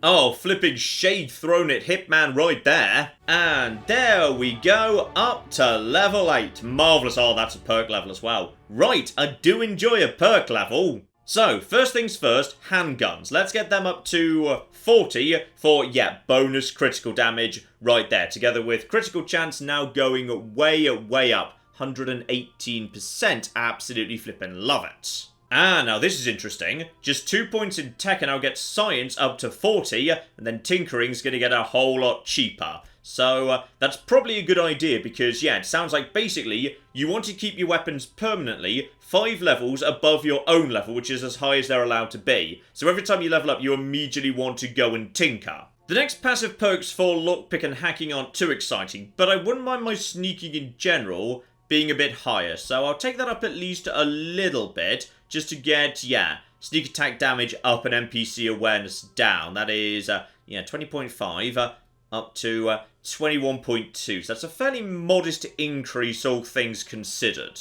Oh, flipping shade thrown at Hitman right there. And there we go, up to level 8. Marvellous. Oh, that's a perk level as well. Right, I do enjoy a perk level. So, first things first, handguns. Let's get them up to 40 for, yeah, bonus critical damage right there. Together with critical chance now going way, way up. 118%. Absolutely flipping love it. Ah, now this is interesting. Just 2 points in tech and I'll get science up to 40, and then tinkering's going to get a whole lot cheaper. So that's probably a good idea because, yeah, it sounds like basically you want to keep your weapons permanently 5 levels above your own level, which is as high as they're allowed to be. So every time you level up, you immediately want to go and tinker. The next passive perks for lockpick and hacking aren't too exciting, but I wouldn't mind my sneaking in general being a bit higher. So I'll take that up at least a little bit, just to get, yeah, sneak attack damage up and NPC awareness down. That is, yeah, 20.5 up to 21.2. So that's a fairly modest increase, all things considered.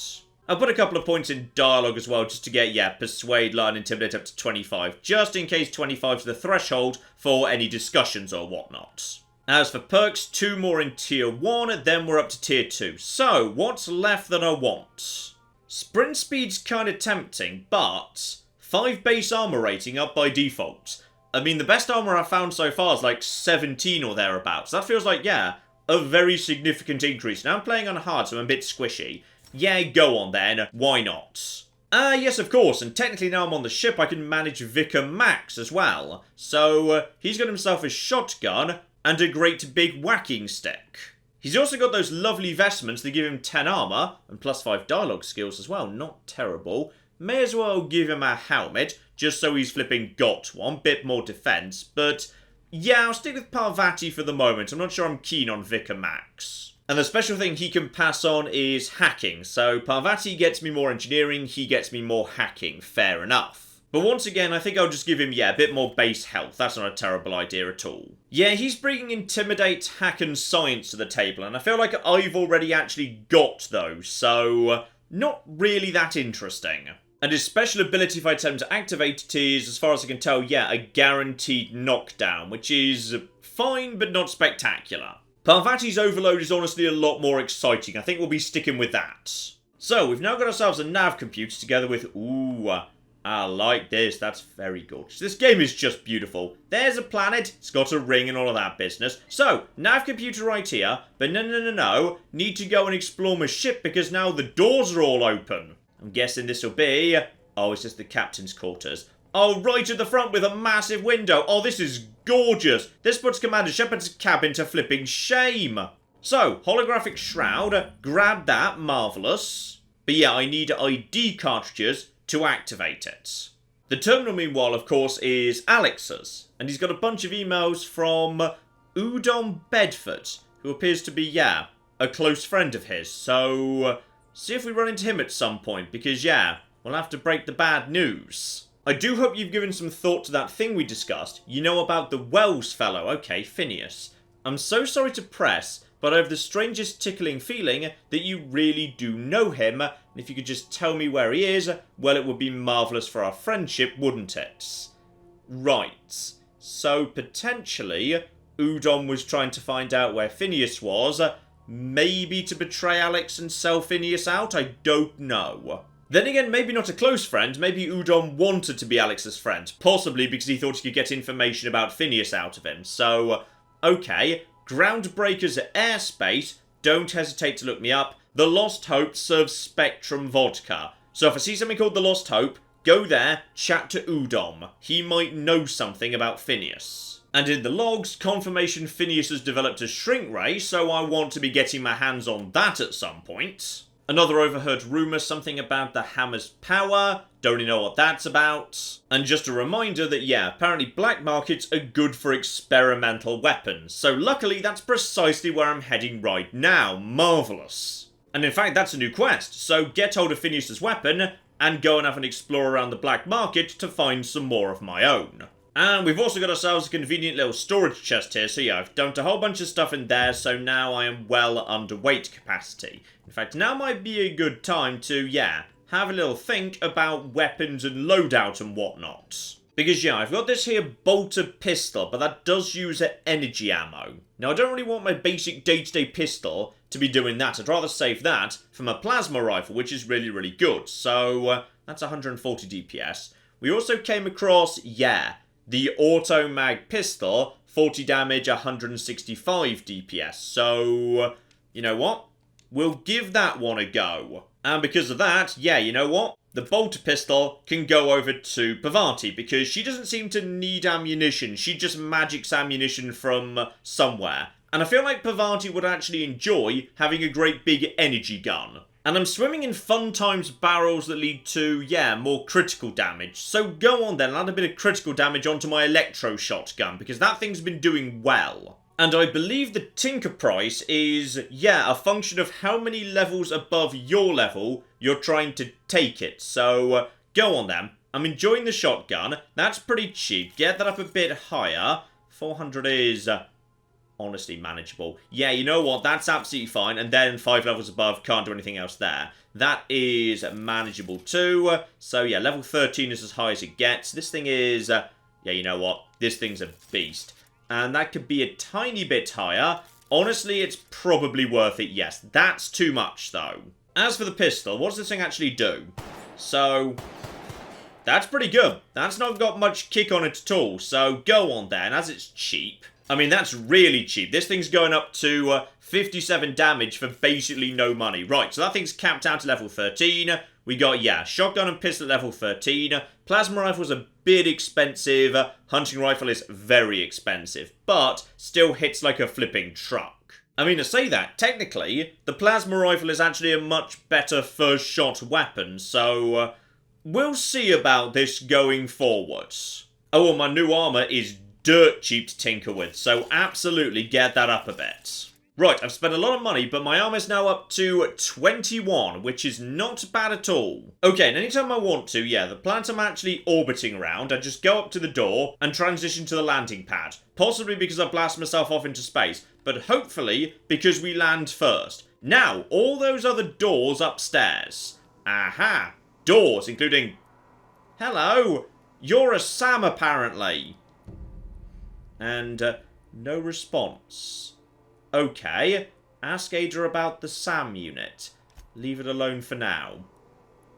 I'll put a couple of points in dialogue as well, just to get, yeah, persuade, lie, and intimidate up to 25, just in case 25 is the threshold for any discussions or whatnot. As for perks, 2 more in tier 1, then we're up to tier 2. So, what's left that I want? Sprint speed's kind of tempting, but 5 base armor rating up by default. I mean, the best armor I've found so far is like 17 or thereabouts. That feels like, yeah, a very significant increase. Now I'm playing on hard, so I'm a bit squishy. Yeah, go on then. Why not? Yes, of course, and technically now I'm on the ship, I can manage Vicar Max as well. So, he's got himself a shotgun and a great big whacking stick. He's also got those lovely vestments that give him 10 armor and plus 5 dialogue skills as well. Not terrible. May as well give him a helmet, just so he's flipping got one. Bit more defense, but yeah, I'll stick with Parvati for the moment. I'm not sure I'm keen on Vicar Max. And the special thing he can pass on is hacking. So Parvati gets me more engineering, he gets me more hacking. Fair enough. But once again, I think I'll just give him, yeah, a bit more base health. That's not a terrible idea at all. Yeah, he's bringing Intimidate, Hack and Science to the table, and I feel like I've already actually got those, so not really that interesting. And his special ability, if I attempt to activate it, is, as far as I can tell, yeah, a guaranteed knockdown, which is fine, but not spectacular. Parvati's Overload is honestly a lot more exciting. I think we'll be sticking with that. So, we've now got ourselves a Nav Computer together with, ooh, I like this. That's very gorgeous. This game is just beautiful. There's a planet. It's got a ring and all of that business. So, Nav Computer right here. But no. Need to go and explore my ship because now the doors are all open. I'm guessing this will be... Oh, it's just the captain's quarters. Oh, right at the front with a massive window. Oh, this is gorgeous. This puts Commander Shepard's cabin to flipping shame. So, Holographic Shroud. Grab that. Marvellous. But yeah, I need ID cartridges to activate it. The terminal, meanwhile, of course, is Alex's, and he's got a bunch of emails from Udon Bedford, who appears to be, yeah, a close friend of his, so see if we run into him at some point, because, yeah, we'll have to break the bad news. I do hope you've given some thought to that thing we discussed. You know about the Wells fellow, okay, Phineas. I'm so sorry to press, but I have the strangest tickling feeling that you really do know him, and if you could just tell me where he is, well, it would be marvellous for our friendship, wouldn't it? Right. So, potentially, Udon was trying to find out where Phineas was, maybe to betray Alex and sell Phineas out, I don't know. Then again, maybe not a close friend, maybe Udon wanted to be Alex's friend, possibly because he thought he could get information about Phineas out of him, so, okay. Groundbreakers airspace, don't hesitate to look me up. The Lost Hope serves Spectrum vodka. So if I see something called The Lost Hope, go there, chat to Udom. He might know something about Phineas. And in the logs, confirmation Phineas has developed a shrink ray, so I want to be getting my hands on that at some point. Another overheard rumour, something about the hammer's power. Don't really know what that's about. And just a reminder that, yeah, apparently black markets are good for experimental weapons. So luckily, that's precisely where I'm heading right now. Marvellous. And in fact, that's a new quest. So get hold of Phineas's weapon and go and have an explore around the black market to find some more of my own. And we've also got ourselves a convenient little storage chest here, so yeah, I've dumped a whole bunch of stuff in there, so now I am well underweight capacity. In fact, now might be a good time to, yeah, have a little think about weapons and loadout and whatnot. Because, yeah, I've got this here bolter pistol, but that does use energy ammo. Now, I don't really want my basic day-to-day pistol to be doing that. I'd rather save that for my plasma rifle, which is really, really good. So, that's 140 DPS. We also came across, yeah, the Automag Pistol, 40 damage, 165 DPS. So, you know what? We'll give that one a go. And because of that, yeah, you know what? The bolter pistol can go over to Parvati because she doesn't seem to need ammunition. She just magics ammunition from somewhere. And I feel like Parvati would actually enjoy having a great big energy gun. And I'm swimming in fun times barrels that lead to, yeah, more critical damage. So go on then, add a bit of critical damage onto my electro shotgun, because that thing's been doing well. And I believe the tinker price is, yeah, a function of how many levels above your level you're trying to take it. So go on then. I'm enjoying the shotgun. That's pretty cheap. Get that up a bit higher. 400 is... honestly manageable. Yeah, you know what? That's absolutely fine. And then 5 levels above, can't do anything else there. That is manageable too. So yeah, level 13 is as high as it gets. This thing is... yeah, you know what? This thing's a beast. And that could be a tiny bit higher. Honestly, it's probably worth it, yes. That's too much, though. As for the pistol, what does this thing actually do? So... that's pretty good. That's not got much kick on it at all. So go on then, as it's cheap. I mean, that's really cheap. This thing's going up to 57 damage for basically no money. Right, so that thing's capped out to level 13. We got, yeah, shotgun and pistol at level 13. Plasma rifle's a bit expensive. Hunting rifle is very expensive, but still hits like a flipping truck. I mean, to say that, technically, the plasma rifle is actually a much better first shot weapon, so we'll see about this going forwards. Oh, and my new armor is dirt cheap to tinker with, so absolutely get that up a bit. Right, I've spent a lot of money, but my armor's now up to 21, which is not bad at all. Okay, and anytime I want to, yeah, the planet I'm actually orbiting around, I just go up to the door and transition to the landing pad. Possibly because I blast myself off into space, but hopefully because we land first. Now, all those other doors upstairs. Aha! Doors, including... Hello! You're a Sam, apparently. And, no response. Okay, ask Ada about the SAM unit. Leave it alone for now.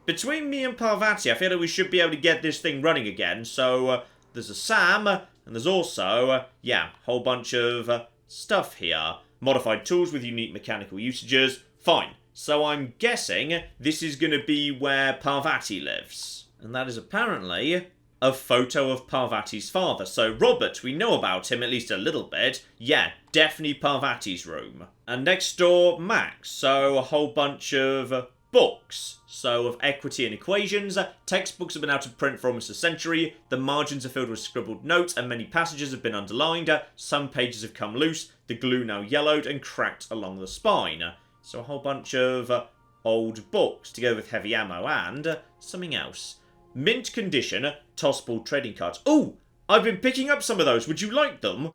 Between me and Parvati, I feel like we should be able to get this thing running again. So, there's a SAM, and there's also, yeah, a whole bunch of stuff here. Modified tools with unique mechanical usages. Fine. So I'm guessing this is going to be where Parvati lives. And that is apparently... a photo of Parvati's father. So Robert, we know about him at least a little bit. Yeah, definitely Parvati's room. And next door, Max. So a whole bunch of books. So of equity and equations. Textbooks have been out of print for almost a century. The margins are filled with scribbled notes and many passages have been underlined. Some pages have come loose. The glue now yellowed and cracked along the spine. So a whole bunch of old books to go with heavy ammo and something else. Mint condition, tossable trading cards. Ooh, I've been picking up some of those. Would you like them?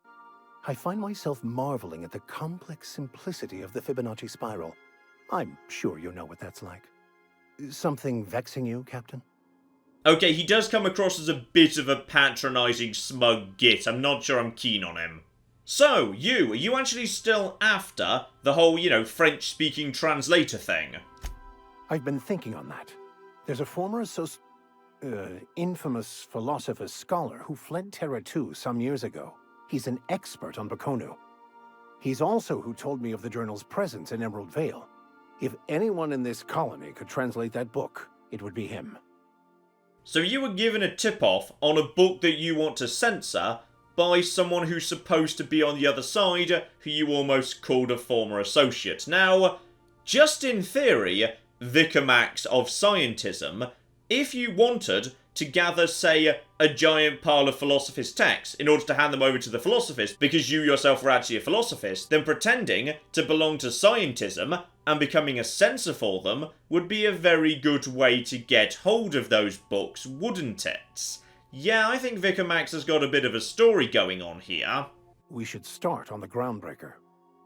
I find myself marveling at the complex simplicity of the Fibonacci spiral. I'm sure you know what that's like. Something vexing you, Captain? Okay, he does come across as a bit of a patronizing, smug git. I'm not sure I'm keen on him. So, are you actually still after the whole, French-speaking translator thing? I've been thinking on that. There's a former infamous philosopher scholar who fled Terra 2 some years ago. He's an expert on Bakonu. He's also who told me of the journal's presence in Emerald Vale. If anyone in this colony could translate that book, it would be him. So you were given a tip-off on a book that you want to censor by someone who's supposed to be on the other side, who you almost called a former associate. Now, just in theory, Vicar Max of Scientism, if you wanted to gather, say, a giant pile of Philosophist texts in order to hand them over to the Philosophist because you yourself were actually a Philosophist, then pretending to belong to Scientism and becoming a censor for them would be a very good way to get hold of those books, wouldn't it? Yeah, I think Vicar Max has got a bit of a story going on here. We should start on the Groundbreaker.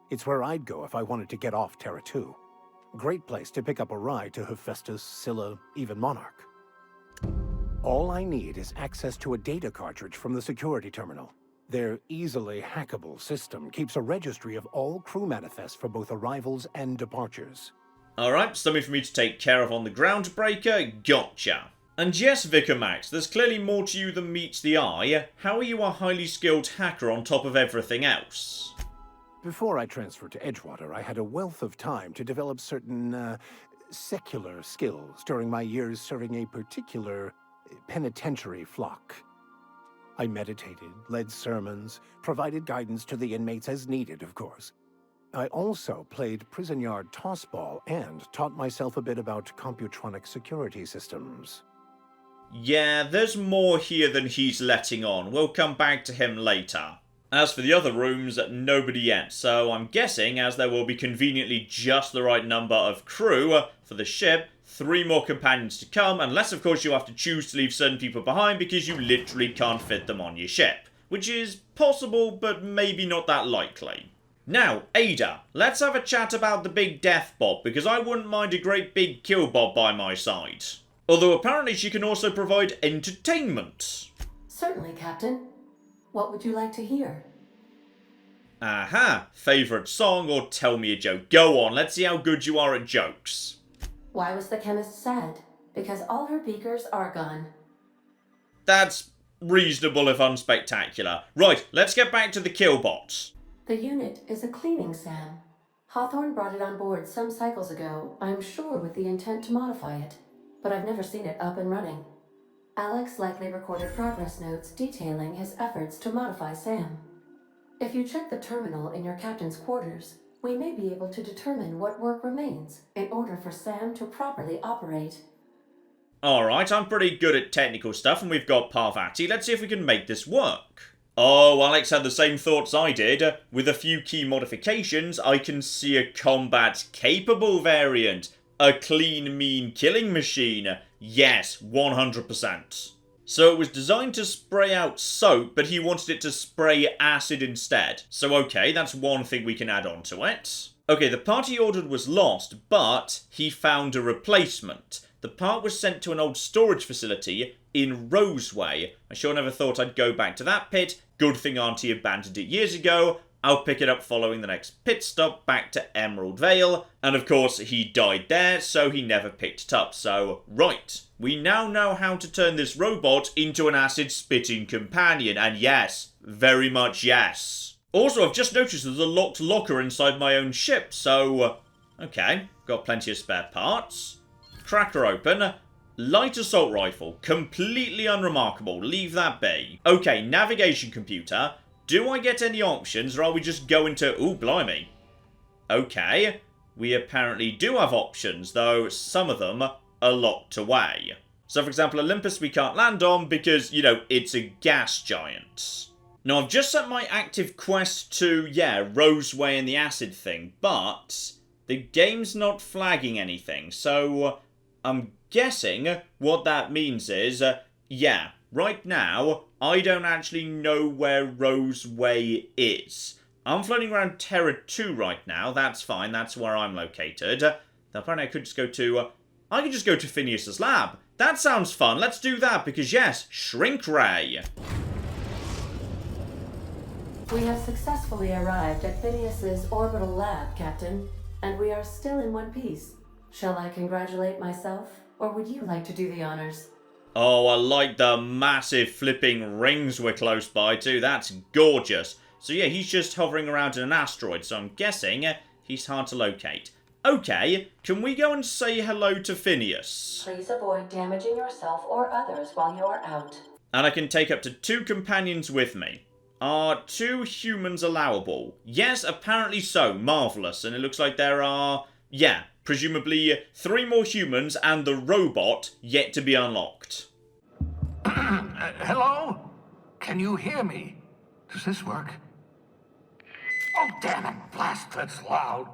It's where I'd go if I wanted to get off Terra 2. Great place to pick up a ride to Hephaestus, Scylla, even Monarch. All I need is access to a data cartridge from the security terminal. Their easily hackable system keeps a registry of all crew manifests for both arrivals and departures. Alright, something for me to take care of on the Groundbreaker, gotcha. And yes, Vicar Max, there's clearly more to you than meets the eye. How are you a highly skilled hacker on top of everything else? Before I transferred to Edgewater, I had a wealth of time to develop certain, secular skills during my years serving a particular penitentiary flock. I meditated, led sermons, provided guidance to the inmates as needed, of course. I also played prison yard tossball and taught myself a bit about computronic security systems. Yeah, there's more here than he's letting on. We'll come back to him later. As for the other rooms, nobody yet, so I'm guessing as there will be conveniently just the right number of crew for the ship, 3 more companions to come, unless of course you have to choose to leave certain people behind because you literally can't fit them on your ship. Which is possible, but maybe not that likely. Now, Ada, let's have a chat about the big death bob, because I wouldn't mind a great big kill bob by my side. Although apparently she can also provide entertainment. Certainly, Captain. What would you like to hear? Aha, favourite song or tell me a joke. Go on, let's see how good you are at jokes. Why was the chemist sad? Because all her beakers are gone. That's reasonable if unspectacular. Right, let's get back to the killbots. The unit is a cleaning SAM. Hawthorne brought it on board some cycles ago, I'm sure with the intent to modify it. But I've never seen it up and running. Alex likely recorded progress notes detailing his efforts to modify SAM. If you check the terminal in your captain's quarters, we may be able to determine what work remains in order for SAM to properly operate. Alright, I'm pretty good at technical stuff and we've got Parvati. Let's see if we can make this work. Oh, Alex had the same thoughts I did. With a few key modifications, I can see a combat-capable variant. A clean, mean killing machine. Yes, 100%. So it was designed to spray out soap, but he wanted it to spray acid instead. So okay, that's one thing we can add on to it. Okay, the part he ordered was lost, but he found a replacement. The part was sent to an old storage facility in Roseway. I sure never thought I'd go back to that pit. Good thing Auntie abandoned it years ago. I'll pick it up following the next pit stop back to Emerald Vale. And of course, he died there, so he never picked it up. So, right. We now know how to turn this robot into an acid-spitting companion. And yes, very much yes. Also, I've just noticed there's a locked locker inside my own ship, so... okay, got plenty of spare parts. Cracker open. Light assault rifle. Completely unremarkable. Leave that be. Okay, navigation computer. Do I get any options, or are we just going to... ooh, blimey. Okay. We apparently do have options, though some of them are locked away. So, for example, Olympus we can't land on because, you know, it's a gas giant. Now, I've just set my active quest to, yeah, Roseway and the acid thing, but the game's not flagging anything, so I'm guessing what that means is, yeah, right now, I don't actually know where Roseway is. I'm floating around Terra 2 right now, that's fine, that's where I'm located. Apparently I could just go to, I could just go to Phineas's lab. That sounds fun, let's do that, because yes, Shrink Ray. We have successfully arrived at Phineas's orbital lab, Captain, and we are still in one piece. Shall I congratulate myself, or would you like to do the honors? Oh, I like the massive flipping rings we're close by too. That's gorgeous. So yeah, he's just hovering around in an asteroid, so I'm guessing he's hard to locate. Okay, can we go and say hello to Phineas? Please avoid damaging yourself or others while you are out. And I can take up to 2 companions with me. Are 2 humans allowable? Yes, apparently so. Marvellous. And it looks like there are, yeah, presumably 3 more humans and the robot yet to be unlocked. Hello? Can you hear me? Does this work? Oh, damn it. Blast, that's loud.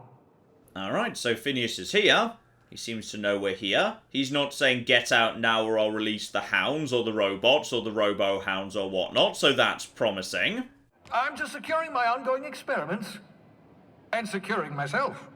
Alright, so Phineas is here. He seems to know we're here. He's not saying get out now or I'll release the hounds or the robots or the robo-hounds or whatnot, so that's promising. I'm just securing my ongoing experiments. And securing myself.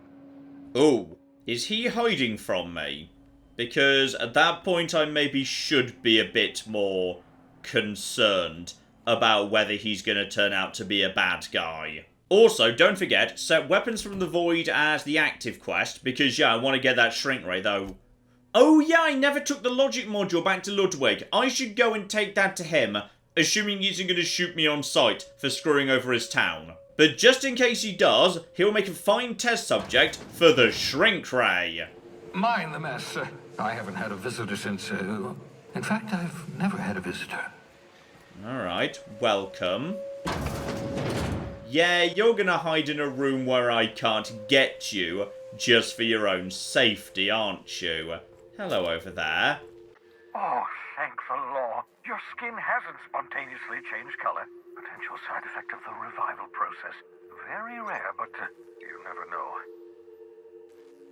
Ooh, is he hiding from me? Because at that point I maybe should be a bit more concerned about whether he's going to turn out to be a bad guy. Also, don't forget, set Weapons from the Void as the active quest, because, yeah, I want to get that Shrink Ray, though. Oh, yeah, I never took the logic module back to Ludwig. I should go and take that to him, assuming he isn't going to shoot me on sight for screwing over his town. But just in case he does, he'll make a fine test subject for the Shrink Ray. Mind the mess. I haven't had a visitor since, in fact, I've never had a visitor. Alright, welcome. Yeah, you're gonna hide in a room where I can't get you, just for your own safety, aren't you? Hello over there. Oh, thank the law. Your skin hasn't spontaneously changed color. Potential side effect of the revival process. Very rare, but you never know.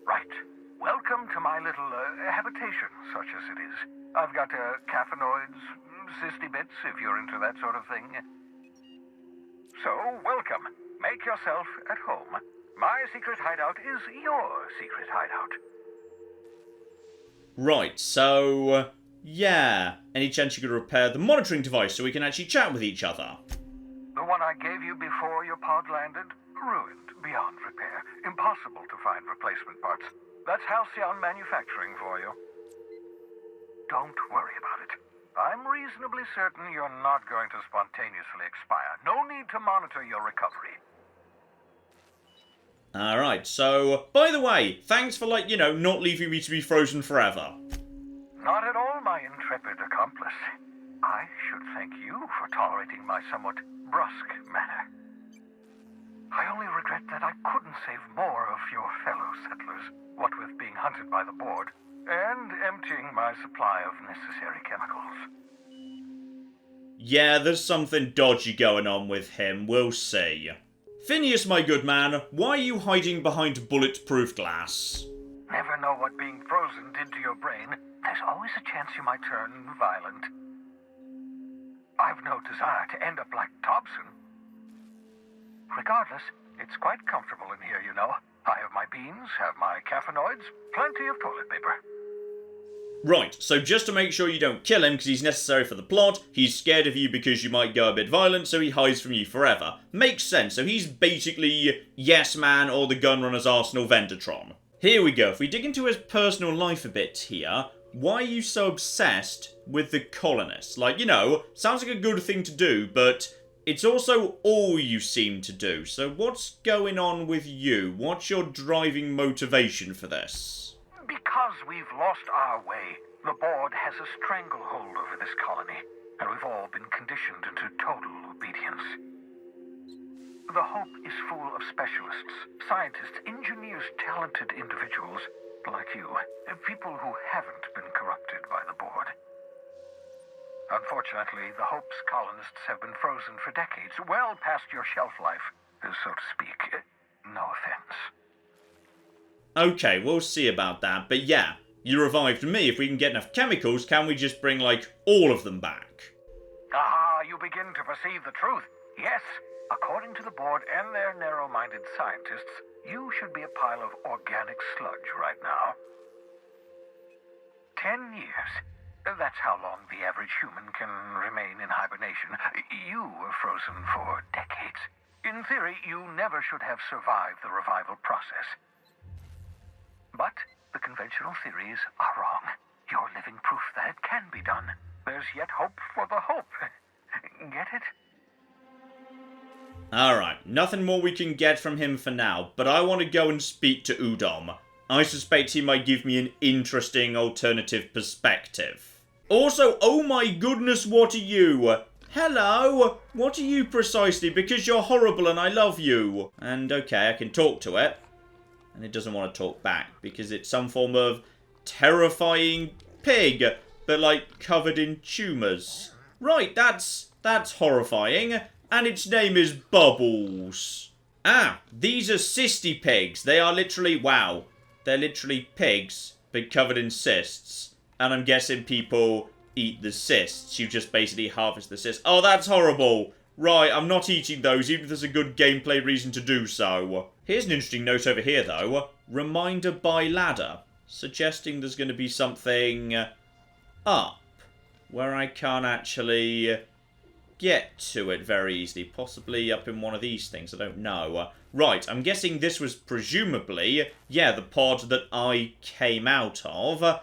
Right. Welcome to my little habitation, such as it is. I've got caffeinoids, cysty bits, if you're into that sort of thing. So, welcome. Make yourself at home. My secret hideout is your secret hideout. Right, so... yeah. Any chance you could repair the monitoring device so we can actually chat with each other? The one I gave you before your pod landed? Ruined, beyond repair. Impossible to find replacement parts. That's Halcyon Manufacturing for you. Don't worry about it. I'm reasonably certain you're not going to spontaneously expire. No need to monitor your recovery. Alright, so, by the way, thanks for, like, you know, not leaving me to be frozen forever. Not at all, my intrepid accomplice. I should thank you for tolerating my somewhat brusque manner. I only regret that I couldn't save more of your fellow settlers, what with being hunted by the board, and emptying my supply of necessary chemicals. Yeah, there's something dodgy going on with him. We'll see. Phineas, my good man, why are you hiding behind bulletproof glass? Never know what being frozen did to your brain. There's always a chance you might turn violent. I've no desire to end up like Dobson. Regardless, it's quite comfortable in here, you know. I have my beans, have my caffeinoids, plenty of toilet paper. Right, so just to make sure you don't kill him because he's necessary for the plot, he's scared of you because you might go a bit violent, so he hides from you forever. Makes sense, so he's basically Yes Man or the Gunrunner's Arsenal Vendatron. Here we go, if we dig into his personal life a bit here, why are you so obsessed with the colonists? Like, you know, sounds like a good thing to do, but it's also all you seem to do. So what's going on with you? What's your driving motivation for this? Because we've lost our way, the board has a stranglehold over this colony, and we've all been conditioned into total obedience. The Hope is full of specialists, scientists, engineers, talented individuals like you, and people who haven't been corrupted by the board. Unfortunately, the Hope's colonists have been frozen for decades, well past your shelf life, so to speak. No offense. Okay, we'll see about that, but yeah, you revived me. If we can get enough chemicals, can we just bring, like, all of them back? Ah, you begin to perceive the truth. Yes, according to the board and their narrow-minded scientists, you should be a pile of organic sludge right now. 10 years. That's how long the average human can remain in hibernation. You were frozen for decades. In theory, you never should have survived the revival process. But the conventional theories are wrong. You're living proof that it can be done. There's yet hope for the hope. Get it? Alright, nothing more we can get from him for now, but I want to go and speak to Udom. I suspect he might give me an interesting alternative perspective. Also, oh my goodness, what are you? Hello? What are you precisely? Because you're horrible and I love you. And okay, I can talk to it. And it doesn't want to talk back because it's some form of terrifying pig, but like covered in tumours. Right, that's horrifying. And its name is Bubbles. Ah, these are cysty pigs. They are literally, wow, they're literally pigs, but covered in cysts. And I'm guessing people eat the cysts. You just basically harvest the cysts. Oh, that's horrible. Right, I'm not eating those, even if there's a good gameplay reason to do so. Here's an interesting note over here, though. Reminder by ladder. Suggesting there's going to be something up. Where I can't actually get to it very easily. Possibly up in one of these things, I don't know. Right, I'm guessing this was presumably, yeah, the pod that I came out of.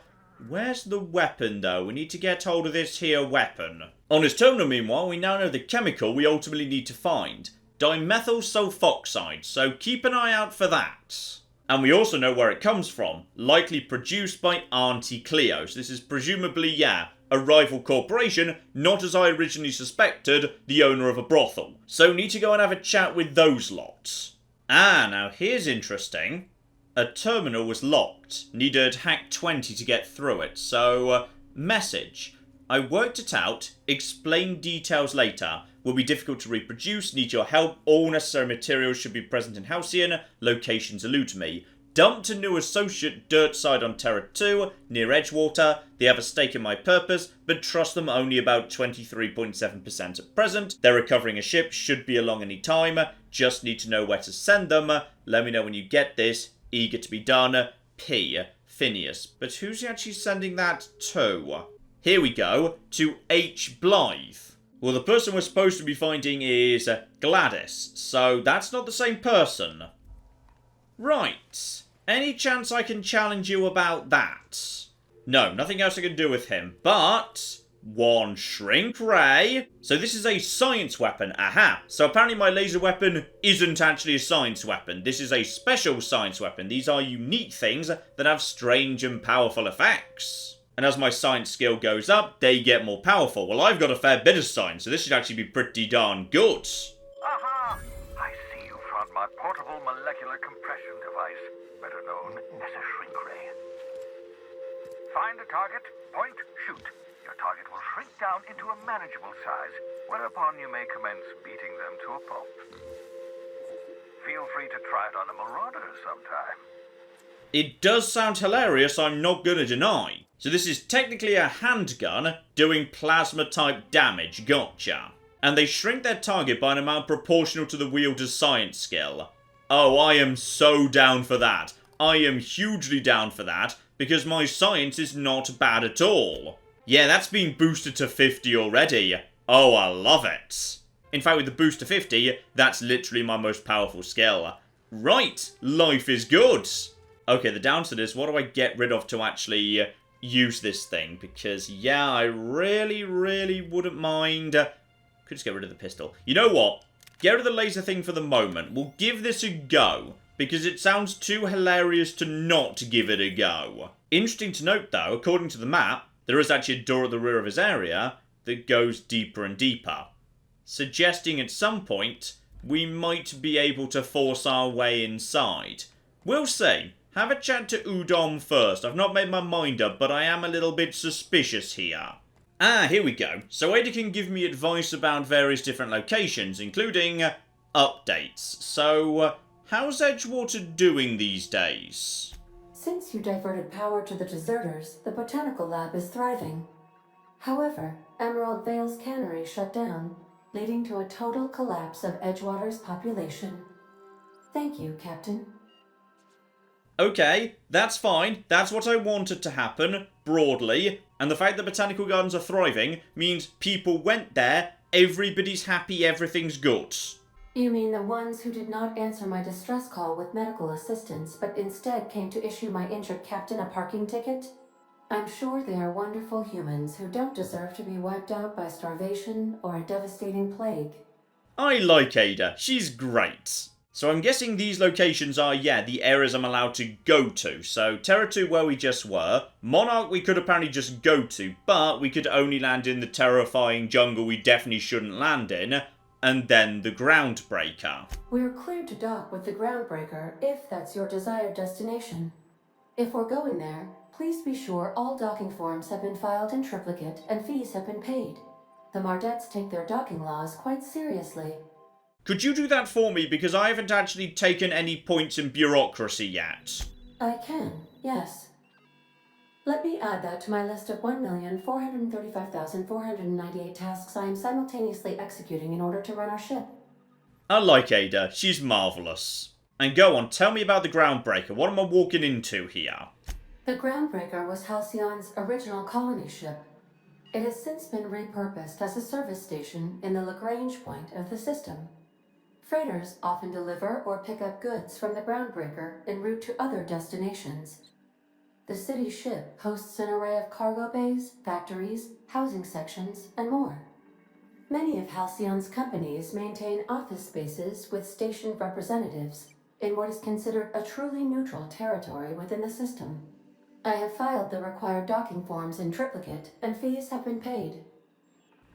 Where's the weapon, though? We need to get hold of this here weapon. On his terminal, meanwhile, we now know the chemical we ultimately need to find. Dimethyl sulfoxide, so keep an eye out for that. And we also know where it comes from. Likely produced by Auntie Cleo. So this is presumably, yeah, a rival corporation, not as I originally suspected, the owner of a brothel. So need to go and have a chat with those lots. Ah, now here's interesting. A terminal was locked. Needed hack 20 to get through it. So, message. I worked it out. Explain details later. Will be difficult to reproduce. Need your help. All necessary materials should be present in Halcyon. Locations elude me. Dumped a new associate dirt side on Terra 2, near Edgewater. They have a stake in my purpose, but trust them only about 23.7% at present. They're recovering a ship. Should be along any time. Just need to know where to send them. Let me know when you get this. Eager to be done, P. Phineas. But who's he actually sending that to? Here we go, to H. Blythe. Well, the person we're supposed to be finding is Gladys, so that's not the same person. Right. Any chance I can challenge you about that? No, nothing else I can do with him, but one shrink ray. So this is a science weapon. Aha. So apparently my laser weapon isn't actually a science weapon. This is a special science weapon. These are unique things that have strange and powerful effects. And as my science skill goes up, they get more powerful. Well, I've got a fair bit of science, so this should actually be pretty darn good. Aha! I see you found my portable molecular compression device, better known as a shrink ray. Find a target, point, shoot. your target will shrink down into a manageable size, whereupon you may commence beating them to a pulp. Feel free to try it on a marauder sometime. It does sound hilarious, I'm not gonna deny. So this is technically a handgun doing plasma-type damage, gotcha. And they shrink their target by an amount proportional to the wielder's science skill. Oh, I am so down for that. I am hugely down for that, because my science is not bad at all. Yeah, that's been boosted to 50 already. Oh, I love it. In fact, with the boost to 50, that's literally my most powerful skill. Right, life is good. Okay, the downside is, what do I get rid of to actually use this thing? Because, yeah, I really wouldn't mind. Could just get rid of the pistol. You know what? Get rid of the laser thing for the moment. We'll give this a go, because it sounds too hilarious to not give it a go. Interesting to note, though, according to the map, there is actually a door at the rear of his area that goes deeper and deeper, suggesting at some point we might be able to force our way inside. We'll see. Have a chat to Udom first. I've not made my mind up, but I am a little bit suspicious here. Ah, here we go. So Ada can give me advice about various different locations, including updates. So, how's Edgewater doing these days? Since you diverted power to the deserters, the botanical lab is thriving. However, Emerald Vale's cannery shut down, leading to a total collapse of Edgewater's population. Thank you, Captain. Okay, that's fine. That's what I wanted to happen, broadly. And the fact that botanical gardens are thriving means people went there, everybody's happy, everything's good. You mean the ones who did not answer my distress call with medical assistance, but instead came to issue my injured captain a parking ticket? I'm sure they are wonderful humans who don't deserve to be wiped out by starvation or a devastating plague. I like Ada. She's great. So I'm guessing these locations are, yeah, the areas I'm allowed to go to. So Terra 2, where we just were. Monarch we could apparently just go to, but we could only land in the terrifying jungle we definitely shouldn't land in. And then the Groundbreaker. We're cleared to dock with the Groundbreaker if that's your desired destination. If we're going there, please be sure all docking forms have been filed in triplicate and fees have been paid. The Mardettes take their docking laws quite seriously. Could you do that for me, because I haven't actually taken any points in bureaucracy yet? I can, yes. Let me add that to my list of 1,435,498 tasks I am simultaneously executing in order to run our ship. I like Ada. She's marvellous. And go on, tell me about the Groundbreaker. What am I walking into here? The Groundbreaker was Halcyon's original colony ship. It has since been repurposed as a service station in the Lagrange point of the system. Freighters often deliver or pick up goods from the Groundbreaker en route to other destinations. The city ship hosts an array of cargo bays, factories, housing sections, and more. Many of Halcyon's companies maintain office spaces with stationed representatives in what is considered a truly neutral territory within the system. I have filed the required docking forms in triplicate, and fees have been paid.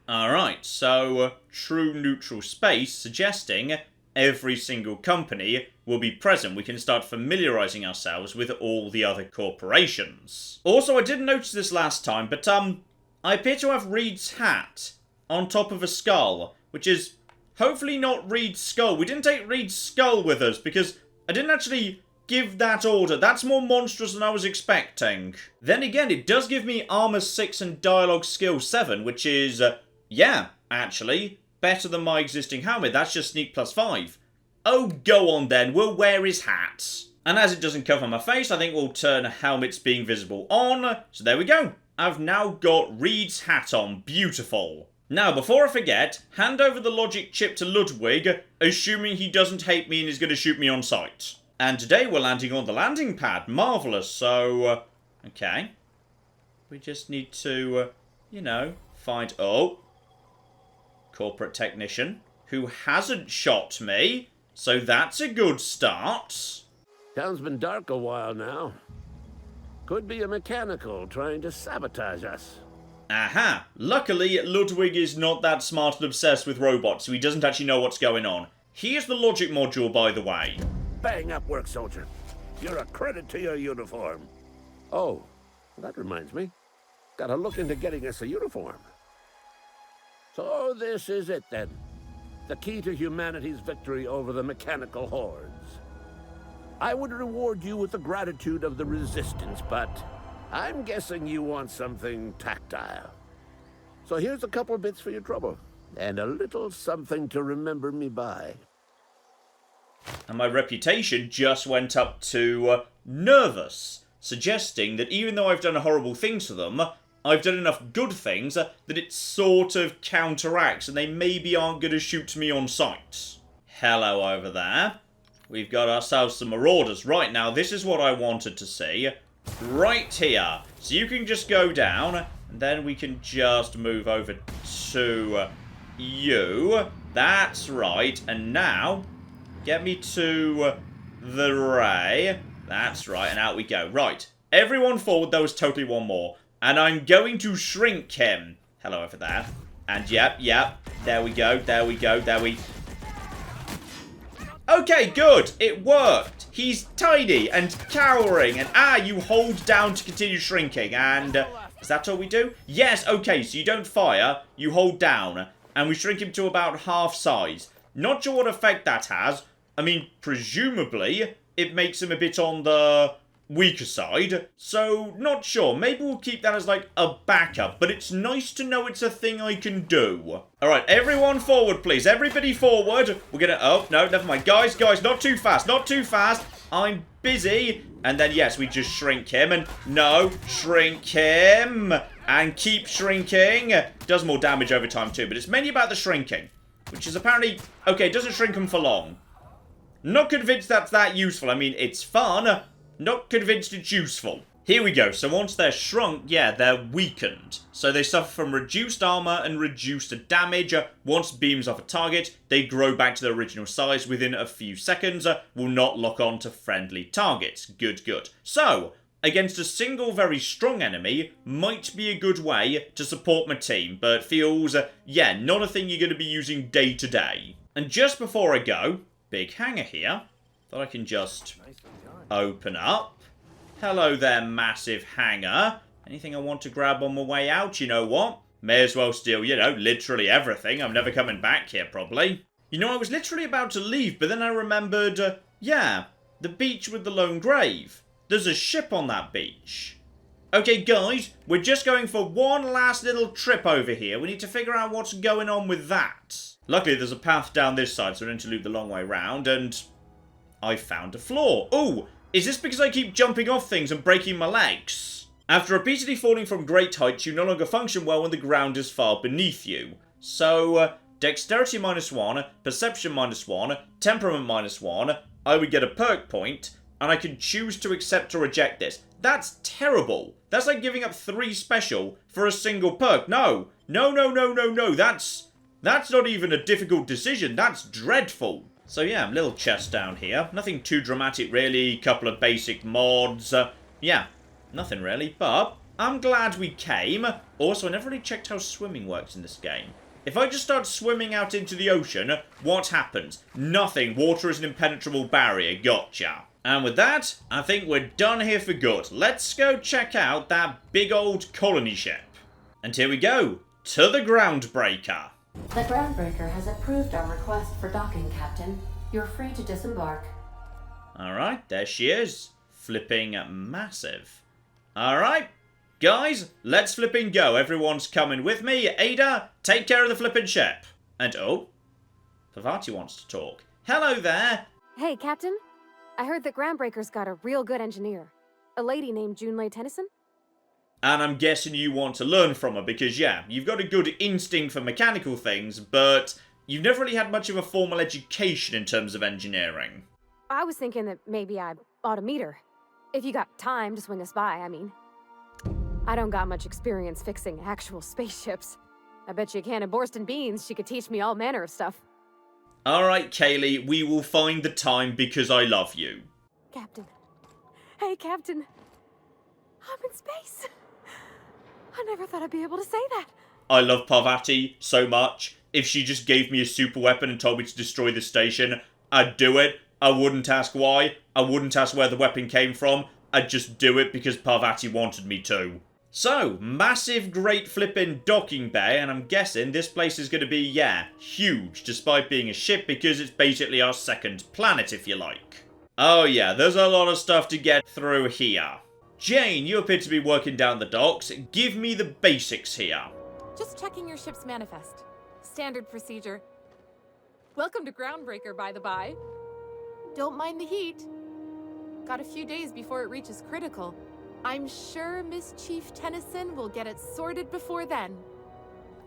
Alright, so true neutral space, suggesting every single company will be present. We can start familiarising ourselves with all the other corporations. Also, I didn't notice this last time, but I appear to have Reed's hat on top of a skull, which is hopefully not Reed's skull. We didn't take Reed's skull with us, because I didn't actually give that order. That's more monstrous than I was expecting. Then again, it does give me Armor 6 and Dialogue Skill 7, which is, yeah, actually, better than my existing helmet. That's just Sneak +5. Oh, go on then, we'll wear his hat. And as it doesn't cover my face, I think we'll turn helmets being visible on. So there we go. I've now got Reed's hat on. Beautiful. Now, before I forget, hand over the logic chip to Ludwig, assuming he doesn't hate me and is going to shoot me on sight. And today we're landing on the landing pad. Marvellous. So, okay. We just need to, you know, find... Oh. Corporate technician, who hasn't shot me. So that's a good start. Town's been dark a while now. Could be a mechanical trying to sabotage us. Aha. Luckily, Ludwig is not that smart and obsessed with robots, so he doesn't actually know what's going on. Here's the logic module, by the way. Bang up work, soldier. You're a credit to your uniform. Oh, that reminds me. Gotta look into getting us a uniform. So this is it then. The key to humanity's victory over the mechanical hordes. I would reward you with the gratitude of the Resistance, but I'm guessing you want something tactile. So here's a couple bits for your trouble, and a little something to remember me by. And my reputation just went up to nervous, suggesting that even though I've done horrible things to them, I've done enough good things that it sort of counteracts, and they maybe aren't going to shoot me on sight. Hello over there. We've got ourselves some marauders. Right, now this is what I wanted to see. Right here. So you can just go down, and then we can just move over to you. That's right. And now, get me to the ray. That's right, and out we go. Right. Everyone forward. There was totally one more. And I'm going to shrink him. Hello over there. And yep. There we go. Okay, good. It worked. He's tiny and cowering. And you hold down to continue shrinking. And is that all we do? Yes, okay. So you don't fire. You hold down. And we shrink him to about half size. Not sure what effect that has. I mean, presumably, it makes him a bit on the weaker side, so not sure. Maybe we'll keep that as like a backup, but it's nice to know it's a thing I can do. Alright, everyone forward, please. Everybody forward. We're gonna... Oh, no, never mind. Guys, not too fast. I'm busy. And then, yes, we just shrink him, and no, shrink him, and keep shrinking. Does more damage over time too, but it's mainly about the shrinking, which is apparently... Okay, it doesn't shrink him for long. Not convinced that's that useful. I mean, it's fun. Not convinced it's useful. Here we go. So once they're shrunk, yeah, they're weakened. So they suffer from reduced armor and reduced damage. Once beams off a target, they grow back to their original size within a few seconds. Will not lock on to friendly targets. Good. So, against a single very strong enemy might be a good way to support my team, but feels, yeah, not a thing you're going to be using day to day. And just before I go, big hangar here that I can just open up. Hello there, massive hangar. Anything I want to grab on my way out? You know what? May as well steal, you know, literally everything. I'm never coming back here, probably. You know, I was literally about to leave, but then I remembered, yeah, the beach with the lone grave. There's a ship on that beach. Okay, guys, we're just going for one last little trip over here. We need to figure out what's going on with that. Luckily, there's a path down this side, so I don't need to loop the long way round, and I found a floor. Ooh! Is this because I keep jumping off things and breaking my legs? After repeatedly falling from great heights, you no longer function well when the ground is far beneath you. So, dexterity -1, perception -1, temperament -1, I would get a perk point, and I can choose to accept or reject this. That's terrible. That's like giving up 3 special for a single perk. No. That's not even a difficult decision. That's dreadful. So yeah, little chest down here. Nothing too dramatic really. Couple of basic mods. Yeah, nothing really. But I'm glad we came. Also, I never really checked how swimming works in this game. If I just start swimming out into the ocean, what happens? Nothing. Water is an impenetrable barrier. Gotcha. And with that, I think we're done here for good. Let's go check out that big old colony ship. And here we go. To the Groundbreaker. The Groundbreaker has approved our request for docking, Captain. You're free to disembark. Alright, there she is. Flipping massive. Alright, guys, let's flipping go. Everyone's coming with me. Ada, take care of the flipping ship. And oh, Parvati wants to talk. Hello there. Hey, Captain. I heard that Groundbreaker's got a real good engineer. A lady named Junlei Tennyson? And I'm guessing you want to learn from her because, yeah, you've got a good instinct for mechanical things, but you've never really had much of a formal education in terms of engineering. I was thinking that maybe I ought to meet her. If you got time to swing us by, I mean. I don't got much experience fixing actual spaceships. I bet you a can of Borston beans she could teach me all manner of stuff. Alright, Kaylee, we will find the time because I love you. Captain. Hey, Captain. I'm in space. I never thought I'd be able to say that. I love Parvati so much. If she just gave me a super weapon and told me to destroy the station, I'd do it. I wouldn't ask why. I wouldn't ask where the weapon came from. I'd just do it because Parvati wanted me to. So, massive great flippin' docking bay, and I'm guessing this place is going to be, yeah, huge, despite being a ship, because it's basically our second planet, if you like. Oh yeah, there's a lot of stuff to get through here. Jane, you appear to be working down the docks. Give me the basics here. Just checking your ship's manifest. Standard procedure. Welcome to Groundbreaker, by the by. Don't mind the heat. Got a few days before it reaches critical. I'm sure Miss Chief Tennyson will get it sorted before then.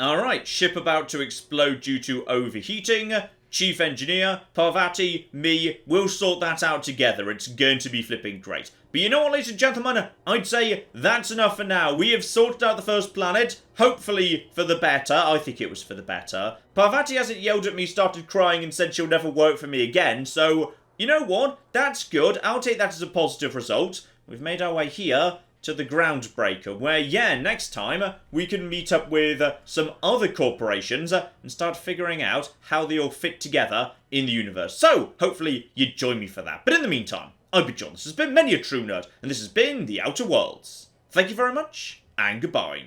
Alright, ship about to explode due to overheating. Chief Engineer, Parvati, me, we'll sort that out together. It's going to be flipping great. But you know what, ladies and gentlemen? I'd say that's enough for now. We have sorted out the first planet, hopefully for the better. I think it was for the better. Parvati hasn't yelled at me, started crying, and said she'll never work for me again, so you know what? That's good. I'll take that as a positive result. We've made our way here to the Groundbreaker, where, yeah, next time we can meet up with some other corporations and start figuring out how they all fit together in the universe. So, hopefully you join me for that. But in the meantime, I've been John. This has been Many a True Nerd, and this has been The Outer Worlds. Thank you very much, and goodbye.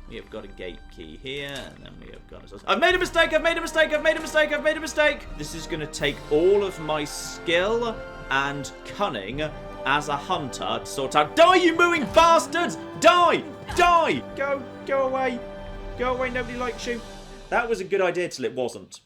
We have got a gate key here, and then we have got... I've made a mistake, I've made a mistake, I've made a mistake, I've made a mistake! This is going to take all of my skill and cunning as a hunter to sort out... Die, you mooing bastards! Die! Die! Go away. Go away, nobody likes you. That was a good idea till it wasn't.